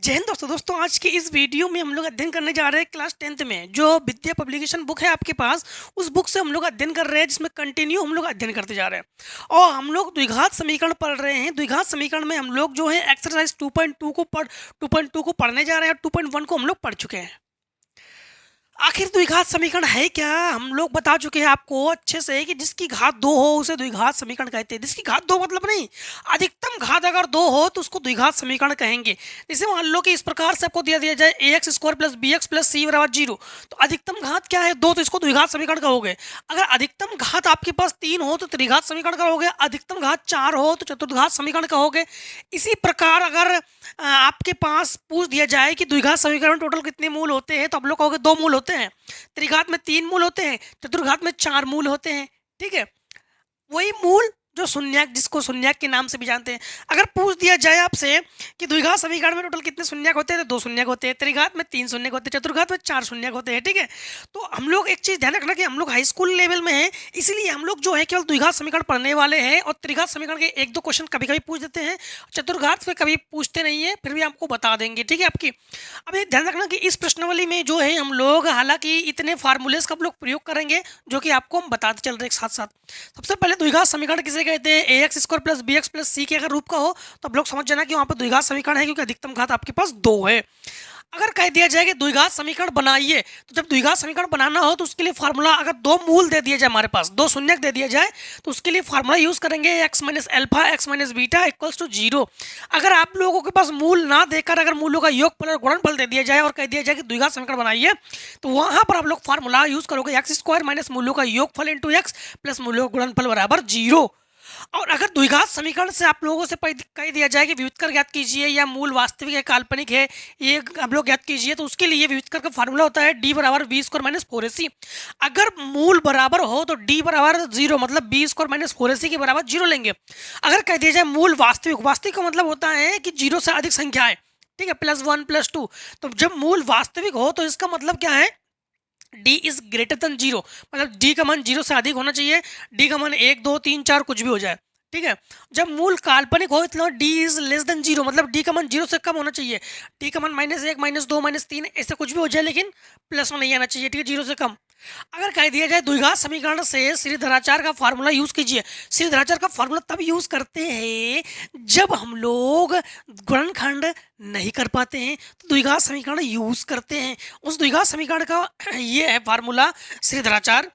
जय हिंद दोस्तों आज के इस वीडियो में हम लोग अध्ययन करने जा रहे हैं क्लास 10th में जो विद्या पब्लिकेशन बुक है आपके पास। उस बुक से हम लोग अध्ययन कर रहे हैं जिसमें कंटिन्यू हम लोग अध्ययन करते जा रहे हैं और हम लोग द्विघात समीकरण पढ़ रहे हैं। द्विघात समीकरण में हम लोग जो है एक्सरसाइज 2.2 को पढ़ने जा रहे हैं और 2.1 को हम लोग पढ़ चुके हैं। आखिर द्विघात समीकरण है क्या, हम लोग बता चुके हैं आपको अच्छे से कि जिसकी घात 2 हो उसे द्विघात समीकरण कहते हैं। जिसकी घात 2 मतलब नहीं, अधिकतम घात अगर 2 हो तो उसको द्विघात समीकरण कहेंगे। जैसे मान लो कि इस प्रकार से आपको दिया जाए ax² + bx + c = 0, तो अधिकतम घात क्या है 2, तो इसको द्विघात समीकरण कहोगे। अगर अधिकतम घात आपके पास 3 हो तो त्रिघात समीकरण कहोगे, अधिकतम घात 4 हो तो चतुर्घात समीकरण कहोगे। इसी प्रकार अगर आपके पास पूछ दिया जाए कि द्विघात समीकरण टोटल कितने मूल होते हैं तो आप लोग कहोगे 2 मूल होते हैं, त्रिघात में 3 मूल होते हैं, चतुर्घात में 4 मूल होते हैं। ठीक है, वही मूल जो शून्यक, जिसको शून्यक के नाम से भी जानते हैं। अगर पूछ दिया जाए आपसे कि द्विघात समीकरण में टोटल कितने शून्यक होते हैं तो 2 शून्यक होते हैं, त्रिघात में 3 शून्यक होते हैं, चतुर्घात में 4 शून्यक होते हैं। ठीक है, तो हम लोग एक चीज ध्यान रखना कि हम लोग हाई स्कूल लेवल में हैं, इसीलिए हम लोग जो है केवल द्विघात समीकरण पढ़ने वाले हैं और त्रिघात समीकरण के 1-2 क्वेश्चन कभी कभी पूछ देते हैं, चतुर्घात पे कभी पूछते नहीं है, फिर भी आपको बता देंगे। ठीक है आपकी। अब ये ध्यान रखना कि इस प्रश्नावली में जो है हम लोग हालांकि इतने फार्मूलेस का हम लोग प्रयोग करेंगे जो कि आपको हम बताते चल रहे हैं साथ साथ। सबसे पहले द्विघात समीकरण किसे कहते हैं, ax² + bx + c के अगर रूप का हो तो आप लोग समझ जाना कि वहां पर द्विघात समीकरण है, क्योंकि अधिकतम घात आपके पास 2 है। अगर कह दिया जाए कि द्विघात समीकरण बनाइए, तो जब द्विघात समीकरण बनाना हो तो उसके लिए फार्मूला, अगर 2 मूल दे दिया जाए, हमारे पास 2 शून्यक दे दिया जाए, तो उसके लिए फार्मूला यूज करेंगे x - अल्फा x - बीटा = 0। अगर आप लोगों के पास मूल ना देकर अगर मूलों का योगफल और गुणनफल दे दिया जाए और कह दिया जाए कि द्विघात समीकरण बनाइए, तो वहां पर आप लोग फार्मूला यूज करोगे x² - मूलों का योगफल × x + मूलों का गुणनफल = 0। और अगर द्विघात समीकरण से आप लोगों से कह दिया जाए कि व्युत्कर ज्ञात कीजिए या मूल वास्तविक है काल्पनिक है, ये आप लोग ज्ञात कीजिए, तो उसके लिए व्युत्कर का फार्मूला होता है d = v² - 4ac। अगर मूल बराबर हो तो d = 0, मतलब b² - 4ac के बराबर 0 लेंगे। अगर कह दिया जाए मूल वास्तविक, वास्तविक का मतलब होता है कि 0 से अधिक संख्या है। ठीक है, +1 +2, तो जब मूल वास्तविक हो तो इसका मतलब क्या है, d इज ग्रेटर देन 0, मतलब d का मान 0 से अधिक होना चाहिए। d का मान 1 2 3 4 कुछ भी हो जाए। ठीक है, जब मूल काल्पनिक हो तो d इज लेस देन 0, मतलब d का मान 0 से कम होना चाहिए। d का मान -1 -2 -3 ऐसे कुछ भी हो जाए, लेकिन प्लस में नहीं आना चाहिए। ठीक है, 0 से कम। अगर कह दिया जाए द्विघात समीकरण से श्रीधराचार्य का फार्मूला यूज कीजिए। श्रीधराचार्य का फार्मूला तब यूज करते हैं जब हम लोग गुणनखंड नहीं कर पाते हैं, तो द्विघात समीकरण यूज करते हैं। उस द्विघात समीकरण का ये है फार्मूला श्रीधराचार्य।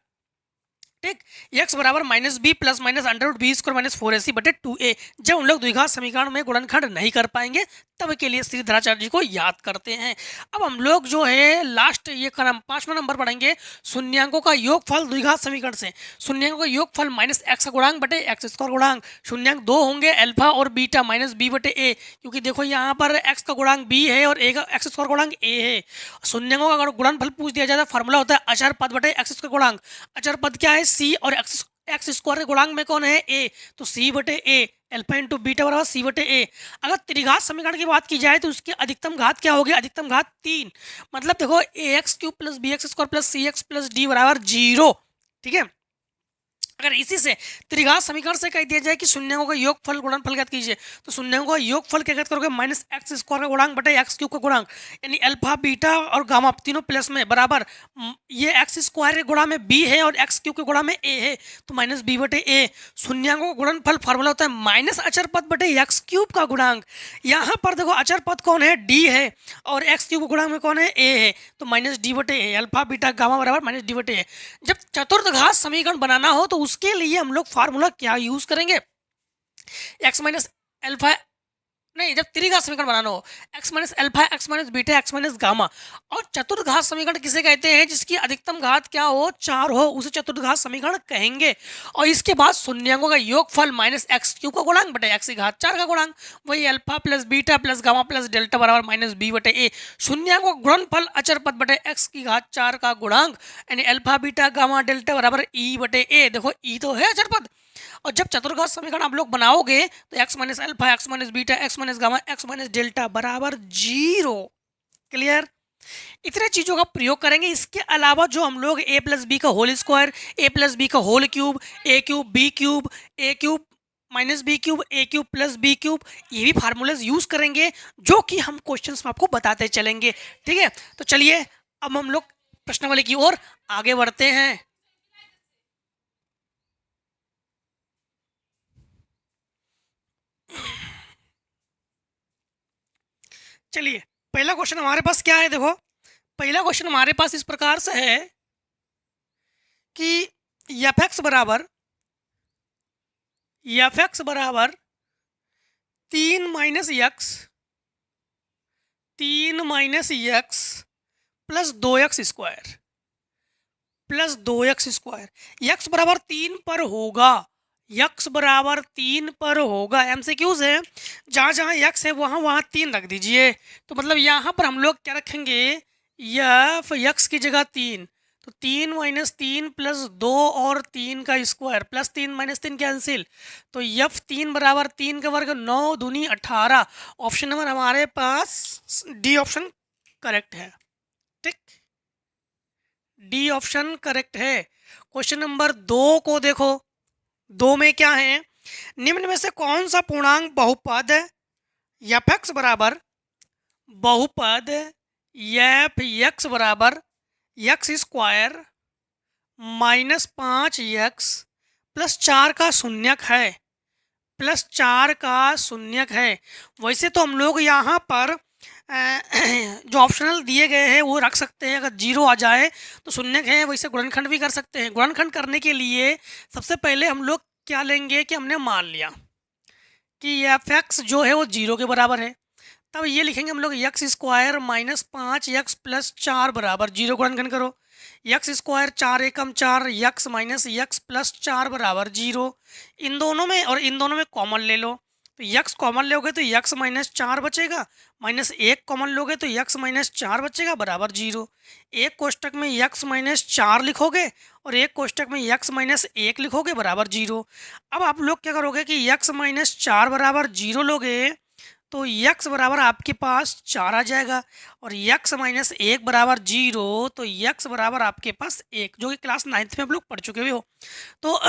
ठीक, x बराबर -b + √b² - 4ac/2a। जब हम लोग द्विघात समीकरण में गुणनखंड नहीं कर पाएंगे तब के लिए श्रीधराचार्य जी को याद करते हैं। अब हम लोग जो है लास्ट ये क्रम 5वां नंबर पढ़ेंगे, शून्यांकों का योगफल द्विघात समीकरण से। शून्यांकों का योगफल -x का गुणांक बटे x² गुणांक। शून्यांक 2 होंगे अल्फा और बीटा -b/a, क्योंकि देखो यहाँ पर x का गुणांक b है और a का x² गुणांक a है। शून्यांकों का गुणनफल पूछ दिया जाता है, फार्मूला होता है अचर पद बटे x² गुणांक। अचर पद क्या है, c, और x² के गुणांक में कौन है, a, तो c/a, अल्फा × बीटा = c/a। अगर त्रिघात समीकरण की बात की जाए तो उसकी अधिकतम घात क्या होगी, अधिकतम घात 3, मतलब देखो ax³ + bx² + cx + d = 0। ठीक है, अगर इसी से त्रिघात समीकरण से कह दिया जाए कि शून्यांकों का योगफल गुणनफल ज्ञात कीजिए, तो शून्यांकों का योगफल क्या ज्ञात करोगे, -x² का गुणांक बटे x³ का गुणांक, यानी अल्फा बीटा और गामा तीनों प्लस में बराबर, ये x² के गुणा में b है और x³ के गुणा में a है, तो -b/a। शून्यांकों का गुणनफल फार्मूला होता है माइनस अचर पद बटे x³ का गुणांक। यहाँ पर देखो अचर पद कौन है, d है, और x³ गुणांक में कौन है, a है, तो -d/a। अल्फा बीटा गामा बराबर -d/a। जब चतुर्घात समीकरण बनाना हो तो उसके लिए हम लोग फार्मूला क्या यूज करेंगे, x - अल्फा, नहीं, जब त्रिघात समीकरण बनाना हो x - alpha x - beta x - gamma. और चतुर्घात समीकरण किसे कहते हैं, जिसकी अधिकतम घात क्या हो, 4 हो, उसे चतुर्घात समीकरण कहेंगे। और इसके बाद शून्यांकों का योगफल -x³ का गुणांक बटे x की घात 4 का गुणांक, वही अल्फा + बीटा + गामा + डेल्टा बराबर -b/a। शून्यांकों का गुणनफल अचर पद बटे x की घात 4 का गुणांक, यानी अल्फा बीटा गामा डेल्टा बराबर e/a। देखो e तो है अचर पद, और जब चतुर्घात समीकरण आप लोग बनाओगे तो x - alpha x - beta x - gamma x - delta बराबर 0। क्लियर, इतने चीजों का प्रयोग करेंगे। इसके अलावा जो हम लोग a + b का होल स्क्वायर, a + b का whole cube, a³ b³ a³ minus B cube A cube plus B cube, ये भी फार्मूलाज यूज करेंगे जो कि हम क्वेश्चंस में आपको बताते चलेंगे। ठीक है, तो चलिए अब हम लोग प्रश्नावली की ओर आगे बढ़ते हैं। चलिए पहला क्वेश्चन हमारे पास क्या है, देखो पहला क्वेश्चन हमारे पास इस प्रकार से है कि एफ एक्स बराबर 3 - x प्लस 2x² यक्स बराबर 3 पर होगा, MCQs है, जहाँ जहाँ यक्स है वहाँ वहाँ 3 रख दीजिए। तो मतलब यहाँ पर हम लोग क्या रखेंगे, यफ यक्स की जगह 3, तो 3 - 3 प्लस 2 और 3 का स्क्वायर प्लस 3 - 3 कैंसिल, तो यफ 3 बराबर 3 का वर्ग 9 दूनी 18। ऑप्शन नंबर हमारे पास डी ऑप्शन करेक्ट है। ठीक, डी ऑप्शन करेक्ट है। क्वेश्चन नंबर 2 को देखो, 2 में क्या है, निम्न में से कौन सा पूर्णांक बहुपद एफ एक्स बराबर बहुपद एफ एक्स बराबर x² -5x प्लस 4 का शून्यक है। वैसे तो हम लोग यहाँ पर जो ऑप्शनल दिए गए हैं वो रख सकते हैं, अगर 0 आ जाए तो शून्यक है, वैसे गुणनखंड भी कर सकते हैं। गुणनखंड करने के लिए सबसे पहले हम लोग क्या लेंगे कि हमने मान लिया कि एफ एक्स जो है वो 0 के बराबर है, तब ये लिखेंगे हम लोग x² -5x प्लस 4 बराबर 0। गुणनखंड करो, x² 4 एकम 4 x माइनस x प्लस 4 बराबर 0। इन दोनों में और इन दोनों में कॉमन ले लो, तो x कॉमन लोगे तो x माइनस 4 बचेगा, माइनस 1 कॉमन लोगे तो x माइनस 4 बचेगा बराबर 0। एक कोष्टक में x माइनस 4 लिखोगे और एक कोष्टक में x माइनस 1 लिखोगे बराबर 0। अब आप लोग क्या करोगे कि x माइनस 4 बराबर 0 लोगे तो x बराबर आपके पास 4 आ जाएगा, और x माइनस 1 बराबर 0, तो x बराबर आपके पास 1, जो कि क्लास 9th में आप लोग पढ़ चुके हो। तो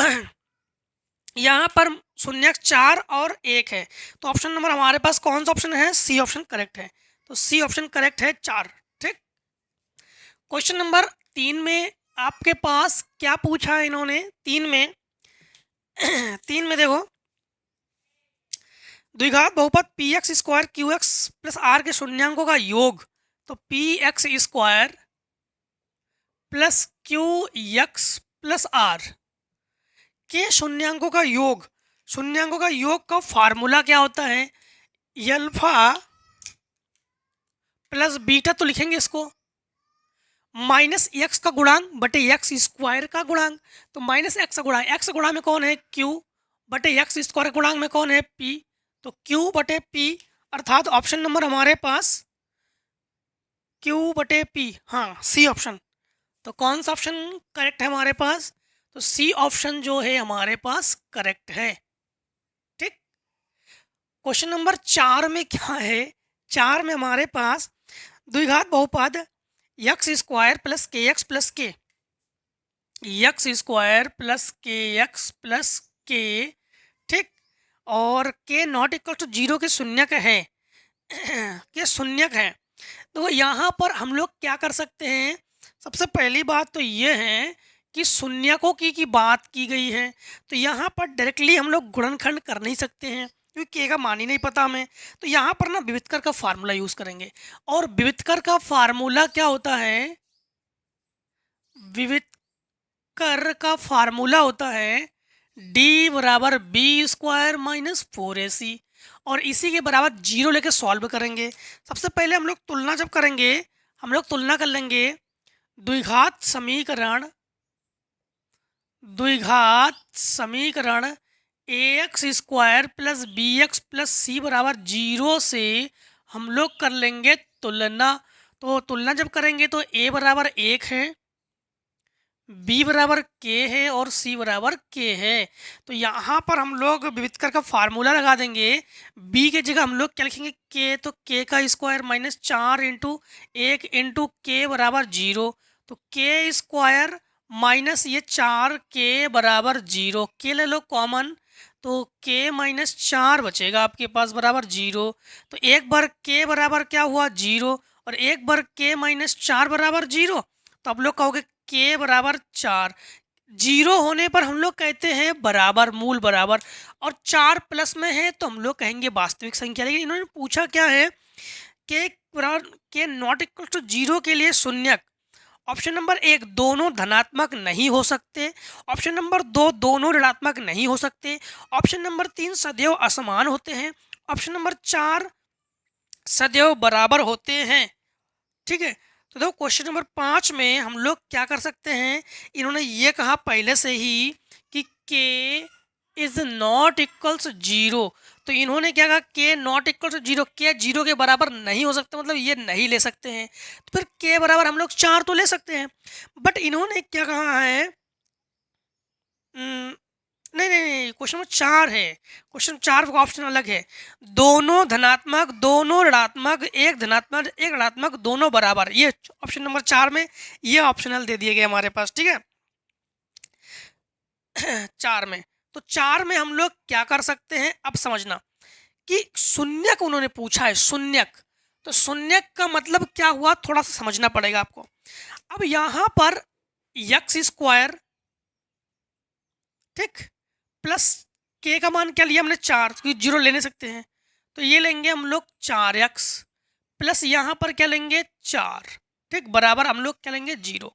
यहाँ पर शून्यक 4 और 1 है, तो ऑप्शन नंबर हमारे पास कौन सा ऑप्शन है, सी ऑप्शन करेक्ट है। तो सी ऑप्शन करेक्ट है 4। ठीक, क्वेश्चन नंबर 3 में आपके पास क्या पूछा है इन्होंने, 3 में 3 में देखो, द्विघात बहुपद px² qx प्लस r के शून्यांकों का योग, तो px² plus qx plus r के शून्यांकों का योग, शून्यांकों का योग का फार्मूला क्या होता है, अल्फा प्लस बीटा, तो लिखेंगे इसको माइनस एक्स का गुणांक बटे x² का गुणांक, तो माइनस एक्स का गुणांक, x गुणा में कौन है q बटे x² गुणांक में कौन है p, तो q बटे p, अर्थात ऑप्शन नंबर हमारे पास q बटे p, हाँ सी ऑप्शन। तो कौन सा ऑप्शन करेक्ट है हमारे पास, तो सी ऑप्शन जो है हमारे पास करेक्ट है। ठीक, क्वेश्चन नंबर 4 में क्या है, 4 में हमारे पास द्विघात बहुपद x² plus kx plus k, x² plus kx plus k, ठीक, और k नॉट इक्वल टू 0 के शून्यक है के शून्यक है। तो यहाँ पर हम लोग क्या कर सकते हैं, सबसे पहली बात तो ये है कि शून्यकों की बात की गई है, तो यहाँ पर डायरेक्टली हम लोग गुणनखंड कर नहीं सकते हैं क्योंकि के का मान ही नहीं पता हमें। तो यहाँ पर ना विविधकर का फार्मूला यूज करेंगे, और विविधकर का फार्मूला क्या होता है, विविधकर का फार्मूला होता है डी बराबर b² माइनस 4ac, और इसी के बराबर 0 लेके सॉल्व करेंगे। सबसे पहले हम लोग तुलना जब करेंगे, हम लोग तुलना कर लेंगे द्विघात समीकरण ax² plus bx plus c बराबर 0 से हम लोग कर लेंगे तुलना। तो तुलना जब करेंगे तो a बराबर 1 है, b बराबर k है और c बराबर k है। तो यहाँ पर हम लोग विविधकर का फार्मूला लगा देंगे, b के जगह हम लोग क्या लिखेंगे k, तो k का square minus 4 into 1 into k बराबर 0, तो k² माइनस ये 4 k बराबर 0, k ले लो कॉमन, तो k माइनस 4 बचेगा आपके पास बराबर 0। तो एक बार k बराबर क्या हुआ 0 और एक बार k माइनस 4 बराबर 0। तो आप लोग कहोगे k बराबर 4। 0 होने पर हम लोग कहते हैं बराबर, मूल बराबर, और 4 प्लस में है तो हम लोग कहेंगे वास्तविक संख्या। लेकिन इन्होंने पूछा क्या है कि बराबर के नॉट इक्वल टू 0 के लिए शून्यक। ऑप्शन नंबर 1 दोनों धनात्मक नहीं हो सकते। ऑप्शन नंबर 2 दोनों ऋणात्मक नहीं हो सकते। ऑप्शन नंबर 3 सदैव असमान होते हैं। ऑप्शन नंबर 4 सदैव बराबर होते हैं। ठीक है, तो देखो क्वेश्चन नंबर 5 में हम लोग क्या कर सकते हैं, इन्होंने ये कहा पहले से ही कि k इज नॉट इक्वल्स 0। तो इन्होंने क्या कहा k not equal to 0, k 0 के बराबर नहीं हो सकता, मतलब ये नहीं ले सकते हैं। तो फिर k बराबर हम लोग 4 तो ले सकते हैं। बट इन्होंने क्या कहा है, नहीं नहीं नहीं, क्वेश्चन नंबर 4 है। क्वेश्चन 4 का ऑप्शन अलग है। दोनों धनात्मक, दोनों ऋणात्मक, एक धनात्मक एक ऋणात्मक, दोनों बराबर, ये ऑप्शन नंबर 4 में ये ऑप्शनल दे दिए गए हमारे पास। ठीक है 4 में, तो 4 में हम लोग क्या कर सकते हैं, अब समझना कि शून्यक उन्होंने पूछा है, शून्यक। तो शून्यक का मतलब क्या हुआ, थोड़ा सा समझना पड़ेगा आपको। अब यहां पर यक्स स्क्वायर, ठीक, प्लस के का मान क्या लिया हमने 4, क्योंकि 0 ले नहीं सकते हैं, तो ये लेंगे हम लोग 4x, प्लस यहाँ पर क्या लेंगे 4, ठीक, बराबर हम लोग क्या लेंगे 0।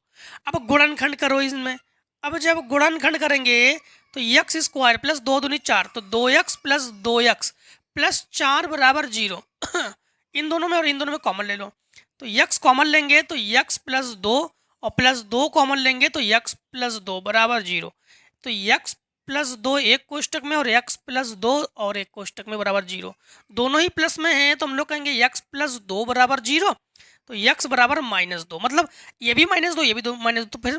अब गुणनखंड करो इसमें। अब जब गुणनखंड करेंगे तो यक्स स्क्वायर प्लस 2 दूनी 4, तो 2x प्लस 2x प्लस 4 बराबर 0। इन दोनों में और इन दोनों में कॉमन ले लो, तो यक्स कॉमन लेंगे तो यक्स प्लस 2 और प्लस 2 कॉमन लेंगे तो यक्स प्लस 2 बराबर 0। तो यक्स प्लस 2 एक कोष्टक में और यक्स प्लस 2 और एक कोष्टक में बराबर 0, दोनों ही प्लस में हैं, तो हम लोग कहेंगे यक्स प्लस 2 बराबर 0। तो यक्स बराबर -2, मतलब ये भी -2 ये भी -2, तो फिर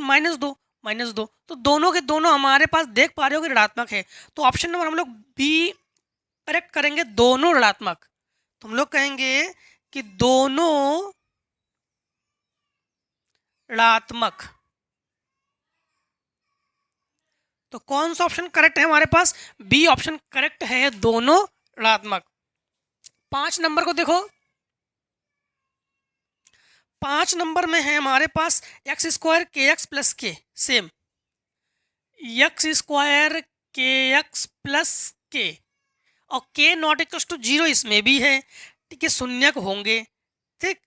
-2, तो दोनों के दोनों हमारे पास देख पा रहे हो कि ऋणात्मक है। तो ऑप्शन नंबर हम लोग बी करेक्ट करेंगे, दोनों ऋणात्मक। तो हम लोग कहेंगे कि दोनों ऋणात्मक। तो कौन सा ऑप्शन करेक्ट है हमारे पास, बी ऑप्शन करेक्ट है, दोनों ऋणात्मक। 5 नंबर को देखो, 5 नंबर में है हमारे पास एक्स स्क्वायर के एक्स प्लस के, सेम एक्स स्क्वायर के एक्स प्लस के, और के नॉट इक्वल टू 0 इसमें भी है। ठीक है, शून्यक होंगे। ठीक,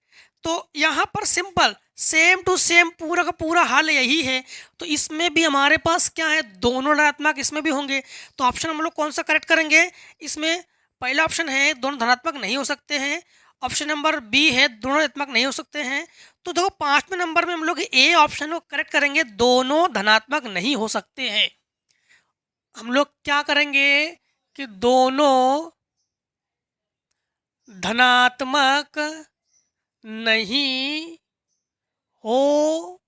तो यहाँ पर सिंपल सेम टू सेम पूरा का पूरा हाल यही है। तो इसमें भी हमारे पास क्या है, दोनों ऋणात्मक इसमें भी होंगे। तो ऑप्शन हम लोग कौन सा करेक्ट करेंगे, इसमें पहला ऑप्शन है दोनों धनात्मक नहीं हो सकते हैं, ऑप्शन नंबर बी है दोनों ऋणात्मक नहीं हो सकते हैं। तो देखो 5वें नंबर में हम लोग ए ऑप्शन को करेक्ट करेंगे, दोनों धनात्मक नहीं हो सकते हैं। हम लोग क्या करेंगे कि दोनों धनात्मक नहीं हो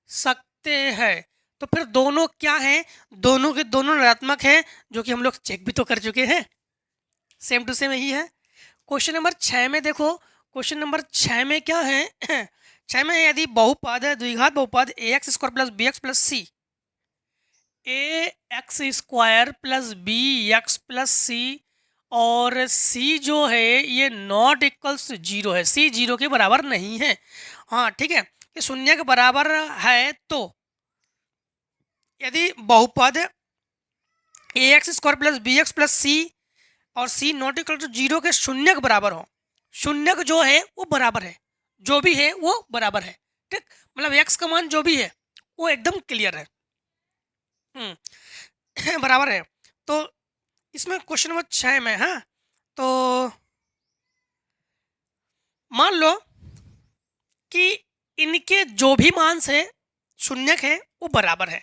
सकते हैं। तो फिर दोनों क्या हैं, दोनों के दोनों ऋणात्मक हैं, जो कि हम लोग चेक भी तो कर चुके हैं, सेम टू सेम यही है। क्वेश्चन नंबर 6 में देखो, क्वेश्चन नंबर 6 में क्या है 6 में यदि बहुपद है, द्विघात बहुपद A X square plus B X plus C, A X square plus B X plus C, और c जो है ये नॉट इक्वल्स 0 है, c 0 के बराबर नहीं है। हाँ ठीक है, ये शून्य के बराबर है। तो यदि बहुपद A X square plus B X plus C और c नॉट इक्वल टू 0 के शून्य के बराबर हो, शून्य जो है वो बराबर है, जो भी है वो बराबर है। ठीक, मतलब x का मान जो भी है वो एकदम क्लियर है, बराबर है। तो इसमें क्वेश्चन नंबर 6 में, हाँ, तो मान लो कि इनके जो भी मान से शून्यक है वो बराबर है।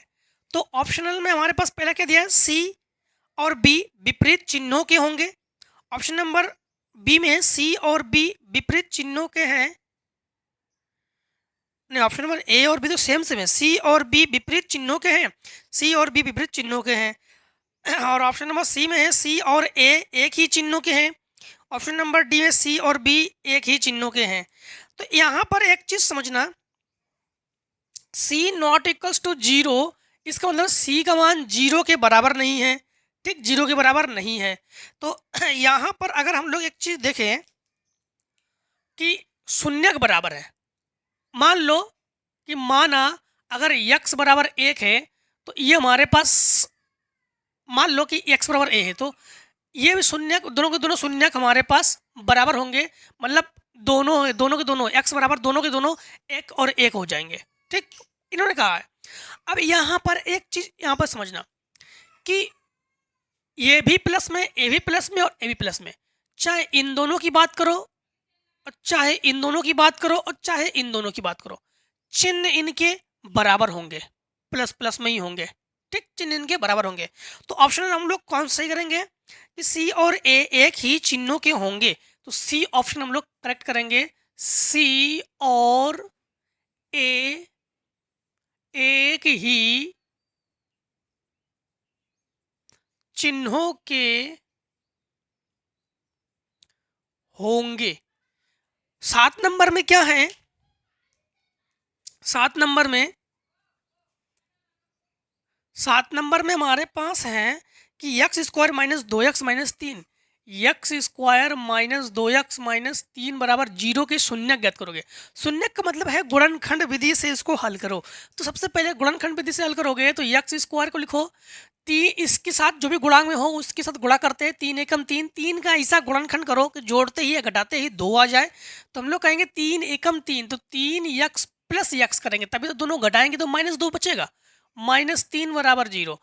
तो ऑप्शनल में हमारे पास पहला क्या दिया है, सी और बी विपरीत चिन्हों के होंगे। ऑप्शन नंबर बी में सी और बी विपरीत चिन्हों के हैं, नहीं, ऑप्शन नंबर ए और बी तो सेम सेम है, सी और बी विपरीत चिन्हों के हैं, सी और बी विपरीत चिन्हों के हैं। और ऑप्शन नंबर सी में है सी और ए एक ही चिन्हों के हैं। ऑप्शन नंबर डी में सी और बी एक ही चिन्हों के हैं। तो यहाँ पर एक चीज समझना, सी नॉट इक्वल्स टू 0, इसका मतलब सी का मान 0 के बराबर नहीं है। ठीक, 0 के बराबर नहीं है। तो यहाँ पर अगर हम लोग एक चीज़ देखें कि शून्य के बराबर है, मान लो कि माना अगर x बराबर 1 है तो ये हमारे पास, मान लो कि x बराबर a है तो ये भी शून्य, दोनों के दोनों शून्य हमारे पास बराबर होंगे, मतलब दोनों दोनों के दोनों x बराबर दोनों के दोनों 1 और 1 हो जाएंगे। ठीक, इन्होंने कहा है। अब यहाँ पर एक चीज़ यहाँ पर समझना कि ये भी प्लस में, ए भी प्लस में और ए भी प्लस में, चाहे इन दोनों की बात करो और चाहे इन दोनों की बात करो और चाहे इन दोनों की बात करो, चिन्ह इनके बराबर होंगे, प्लस प्लस में ही होंगे। ठीक, चिन्ह इनके बराबर होंगे। तो ऑप्शन हम लोग कौन सही करेंगे कि सी और ए एक ही चिन्हों के होंगे, तो सी ऑप्शन हम लोग करेक्ट करेंगे। सी और ए एक ही चिन्हों के होंगे। 7 नंबर में क्या है, 7 नंबर में हमारे पास है कि x square minus 2x minus 3, x square minus 2x minus 3 बराबर 0 के शून्य ज्ञात करोगे। शून्य का मतलब है गुणनखंड विधि से इसको हल करो। तो सबसे पहले गुणनखंड विधि से हल करोगे तो एक्स स्क्वायर को लिखो, तीन इसके साथ जो भी गुणांक में हो उसके साथ गुणा करते हैं, 3 एकम 3, 3 का ऐसा गुणनखंड करो कि जोड़ते ही या घटाते ही 2 आ जाए। तो हम लोग कहेंगे 3 एकम 3, तो 3x प्लस x करेंगे, तभी तो दोनों घटाएंगे तो -2 बचेगा, -3 बराबर 0।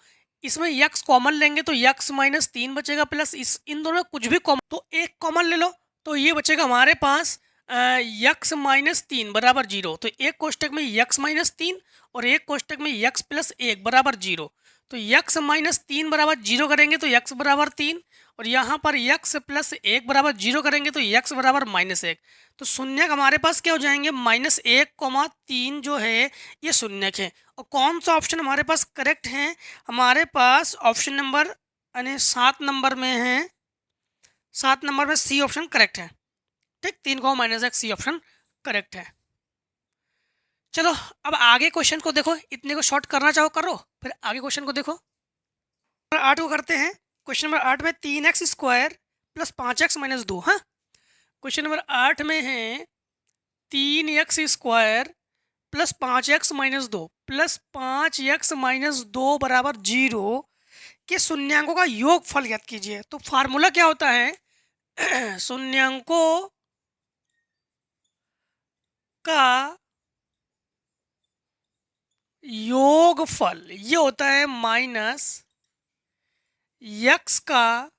इसमें x कॉमन लेंगे तो x -3 बचेगा, प्लस इस इन दोनों में कुछ भी कॉमन, तो एक कॉमन ले लो तो ये बचेगा हमारे पास x -3 बराबर 0। तो एक कोष्टक में x -3 और एक कोष्टक में x प्लस 1 बराबर 0। तो x -3 बराबर 0 करेंगे तो x बराबर 3, और यहाँ पर x प्लस 1 बराबर 0 करेंगे तो x बराबर -1। तो शून्य हमारे पास क्या हो जाएंगे, -1, 3 जो है ये शून्य है। और कौन सा ऑप्शन हमारे पास करेक्ट है, हमारे पास ऑप्शन नंबर यानी 7 नंबर में है, 7 नंबर में सी ऑप्शन करेक्ट है। ठीक, 3 को -1 सी ऑप्शन करेक्ट है। चलो अब आगे क्वेश्चन को देखो, इतने को शॉर्ट करना चाहो करो, फिर आगे क्वेश्चन को देखो। 8 को करते हैं। क्वेश्चन नंबर 8 में 3x square plus 5x minus 2। हाँ, क्वेश्चन नंबर 8 में है 3x square plus 5x minus 2 plus 5x minus 2 बराबर 0 के शून्यांकों का योगफल ज्ञात कीजिए। तो फार्मूला क्या होता है, शून्यांकों का योगफल ये होता है माइनस x का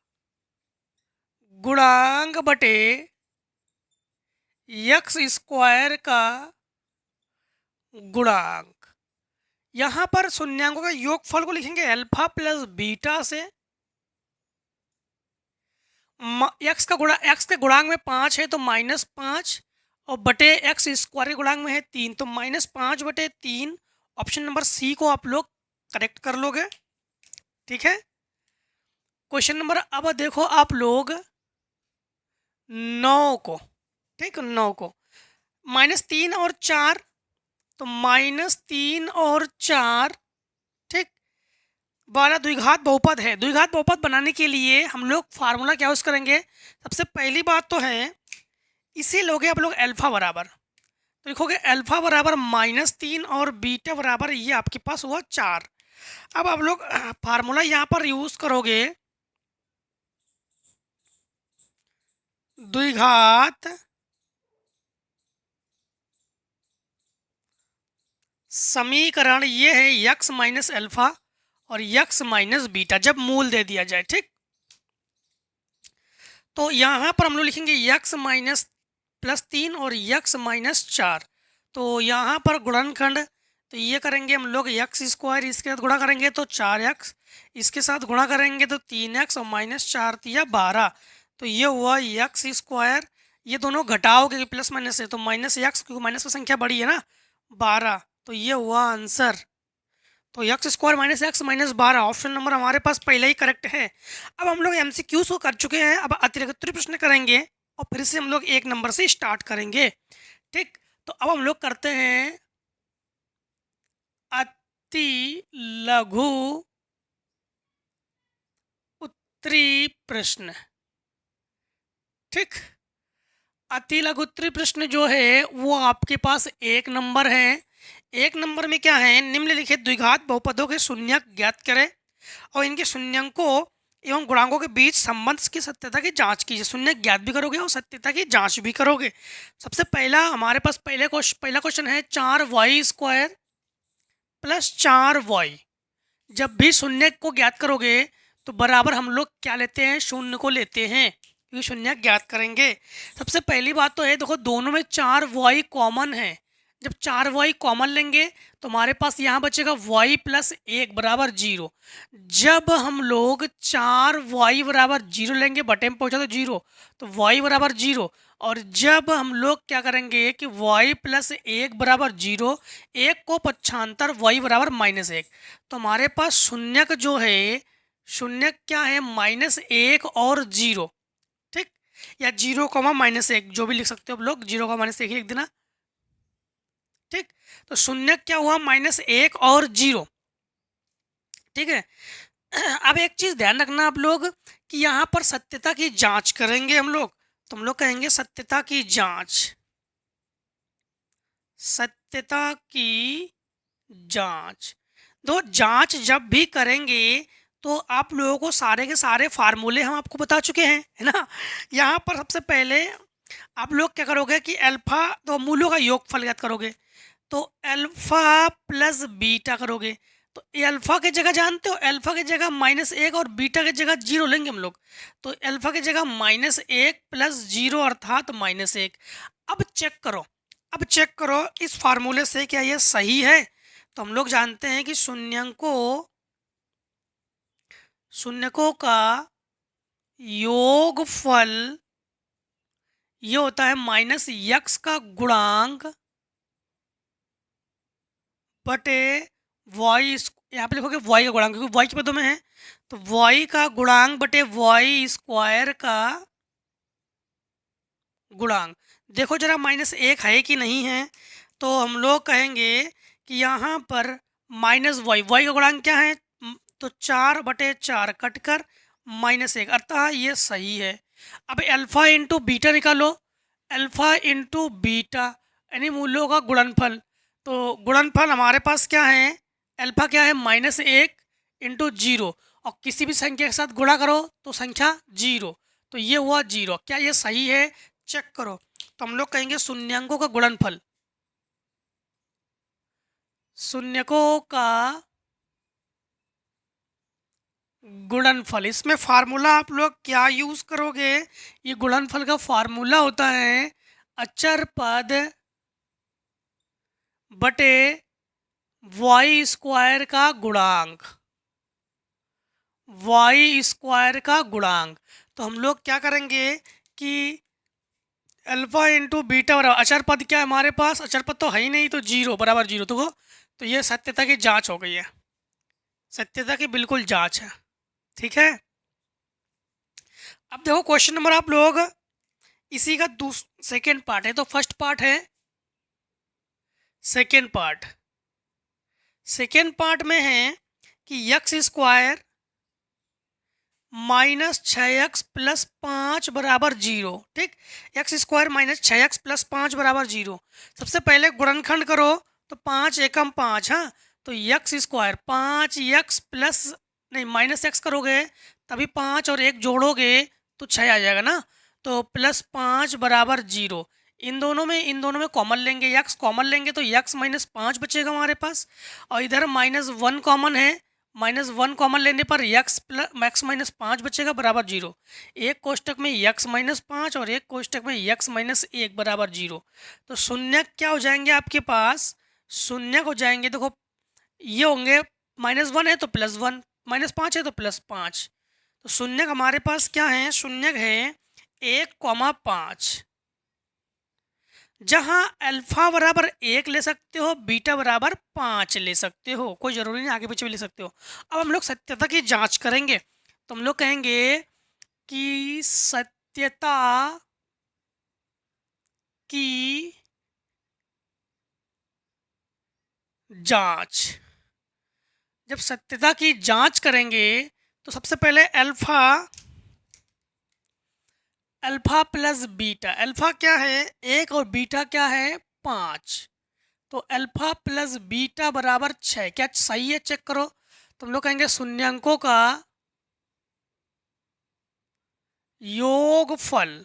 गुणांक बटे x स्क्वायर का गुणांक। यहाँ पर शून्यांकों का योगफल को लिखेंगे अल्फा प्लस बीटा से। x के गुणांक में 5 है तो -5, और बटे x स्क्वायर के गुणांक में है 3, तो -5 बटे 3। ऑप्शन नंबर सी को आप लोग करेक्ट कर लोगे। ठीक है, क्वेश्चन नंबर अब देखो आप लोग 9 को। ठीक, 9 को -3 और 4, तो -3 और 4। ठीक, 12 द्विघात बहुपद है। द्विघात बहुपद बनाने के लिए हम लोग फार्मूला क्या यूज करेंगे, सबसे पहली बात तो है इसे लोगे आप लोग अल्फा बराबर, तो लिखोगे अल्फा बराबर -3 और बीटा बराबर ये आपके पास हुआ 4। अब आप लोग फार्मूला यहाँ पर यूज करोगे द्विघात समीकरण, ये है x माइनस अल्फा और x माइनस बीटा, जब मूल दे दिया जाए। ठीक, तो यहाँ पर हम लोग लिखेंगे x माइनस +3 और x माइनस 4। तो यहाँ पर गुणनखंड, तो ये करेंगे हम लोग x स्क्वायर, इसके साथ गुणा करेंगे तो 4x, इसके साथ गुणा करेंगे तो 3x और -4 या 12। तो ये हुआ x स्क्वायर, ये दोनों घटाओगे प्लस माइनस है तो -x, क्योंकि माइनस की संख्या बड़ी है ना 12, तो ये हुआ आंसर। तो x square -x -12 option number हमारे पास पहले ही करेक्ट है। अब हम लोग MCQs को कर चुके हैं, अब अतिरिक्त प्रश्न करेंगे और फिर से हम लोग 1 नंबर से स्टार्ट करेंगे। ठीक, तो अब हम लोग करते हैं अति लघु लघुत्तरी प्रश्न। ठीक, अति लघुत्तरी प्रश्न जो है वो आपके पास 1 नंबर है। 1 नंबर में क्या है, निम्नलिखित द्विघात बहुपदों के शून्यक ज्ञात करें और इनके शून्यंकों एवं गुणांकों के बीच संबंध की सत्यता की जांच कीजिए। शून्यक ज्ञात भी करोगे और सत्यता की जांच भी करोगे। सबसे पहला हमारे पास पहला क्वेश्चन है 4y² प्लस 4y। जब भी शून्य को ज्ञात करोगे तो बराबर हम लोग क्या लेते हैं, शून्य को लेते हैं, क्योंकि शून्य ज्ञात करेंगे। सबसे पहली बात तो है, देखो दोनों में 4y कॉमन है। जब 4y कॉमन लेंगे तो हमारे पास यहाँ बचेगा y प्लस 1 बराबर 0। जब हम लोग 4y बराबर 0 लेंगे, बटे में पहुँचा तो 0, तो y बराबर 0। और जब हम लोग क्या करेंगे कि y प्लस 1 बराबर 0, 1 को पक्षांतर y बराबर -1, तो हमारे पास शून्यक जो है, शून्यक क्या है, -1 और 0। ठीक, या 0, -1 जो भी लिख सकते हो आप लोग, 0, -1 ही लिख देना। ठीक, तो शून्यक क्या हुआ, -1 और 0। ठीक है, अब एक चीज ध्यान रखना आप लोग कि यहाँ पर सत्यता की जांच करेंगे हम लोग, तो हम लोग कहेंगे सत्यता की जांच। सत्यता की जांच, दो जांच जब भी करेंगे तो आप लोगों को सारे के सारे फार्मूले हम आपको बता चुके हैं, है ना। यहाँ पर सबसे पहले आप लोग क्या करोगे कि अल्फा, तो मूलों का योगफल ज्ञात करोगे, तो अल्फा प्लस बीटा करोगे। तो ये अल्फा की जगह जानते हो, अल्फा की जगह -1 और बीटा की जगह 0 लेंगे हम लोग, तो अल्फा की जगह -1 प्लस 0 अर्थात -1। अब चेक करो, अब चेक करो इस फार्मूले से क्या ये सही है। तो हम लोग जानते हैं कि शून्यकों का योगफल ये होता है -x का गुणांक बटे y। यहाँ पे लिखोगे y का गुणांक, क्योंकि y के पदों में है, तो y का गुणांक बटे y² का गुणांक। देखो जरा -1 है कि नहीं है, तो हम लोग कहेंगे कि यहाँ पर -y का गुणांक क्या है, तो 4/4 कटकर -1, अर्थात ये सही है। अब अल्फा इंटू बीटा निकालो, अल्फा इंटू बीटा यानी मूल्यों का गुणनफल। तो गुणनफल हमारे पास क्या है, अल्फा क्या है, -1 इंटू 0, और किसी भी संख्या के साथ गुणा करो तो संख्या 0, तो ये हुआ 0। क्या ये सही है, चेक करो। तो हम लोग कहेंगे शून्यंकों का गुणनफल, शून्यकों का गुणनफल। इसमें फार्मूला आप लोग क्या यूज करोगे, ये गुणनफल का फार्मूला होता है अचर पद बटे y² का गुणांक, y² का गुणांक। तो हम लोग क्या करेंगे कि अल्फा इंटू बीटा बराबर, अचर पद क्या है हमारे पास, अचर पद तो है ही नहीं, तो 0 बराबर 0। तो ये सत्यता की जांच हो गई है, सत्यता की बिल्कुल जांच है। ठीक है, अब देखो क्वेश्चन नंबर आप लोग इसी का सेकेंड पार्ट है, तो फर्स्ट पार्ट है, सेकेंड पार्ट। सेकेंड पार्ट में है कि x² -6x प्लस 5 बराबर 0। ठीक, x² -6x प्लस 5 बराबर 0। सबसे पहले गुणनखंड करो, तो 5 एकम 5, हाँ, तो x² 5x प्लस नहीं -x करोगे तभी 5 और 1 जोड़ोगे तो 6 आ जाएगा ना, तो +5 बराबर 0। इन दोनों में कॉमन लेंगे, x कॉमन लेंगे तो x -5 बचेगा हमारे पास, और इधर -1 कॉमन है, -1 कॉमन लेने पर x -5 बचेगा बराबर 0। एक कोष्टक में x -5 और एक कोष्टक में x -1 बराबर 0। तो शून्यक क्या हो जाएंगे आपके पास, शून्यक हो जाएंगे, देखो ये होंगे, -1 है तो +1, -5 है तो +5। तो शून्यक हमारे पास क्या है, शून्यक है 1,5, जहां अल्फा बराबर 1 ले सकते हो, बीटा बराबर 5 ले सकते हो, कोई जरूरी नहीं आगे पीछे भी ले सकते हो। अब हम लोग सत्यता की जांच करेंगे, तो हम लोग कहेंगे कि सत्यता की जांच। जब सत्यता की जांच करेंगे तो सबसे पहले alpha alpha plus beta, alpha क्या है 1 और बीटा क्या है 5। तो अल्फ़ा प्लस बीटा बराबर 6। क्या सही है? चेक करो। तुम लोग कहेंगे शून्यांकों का योगफल,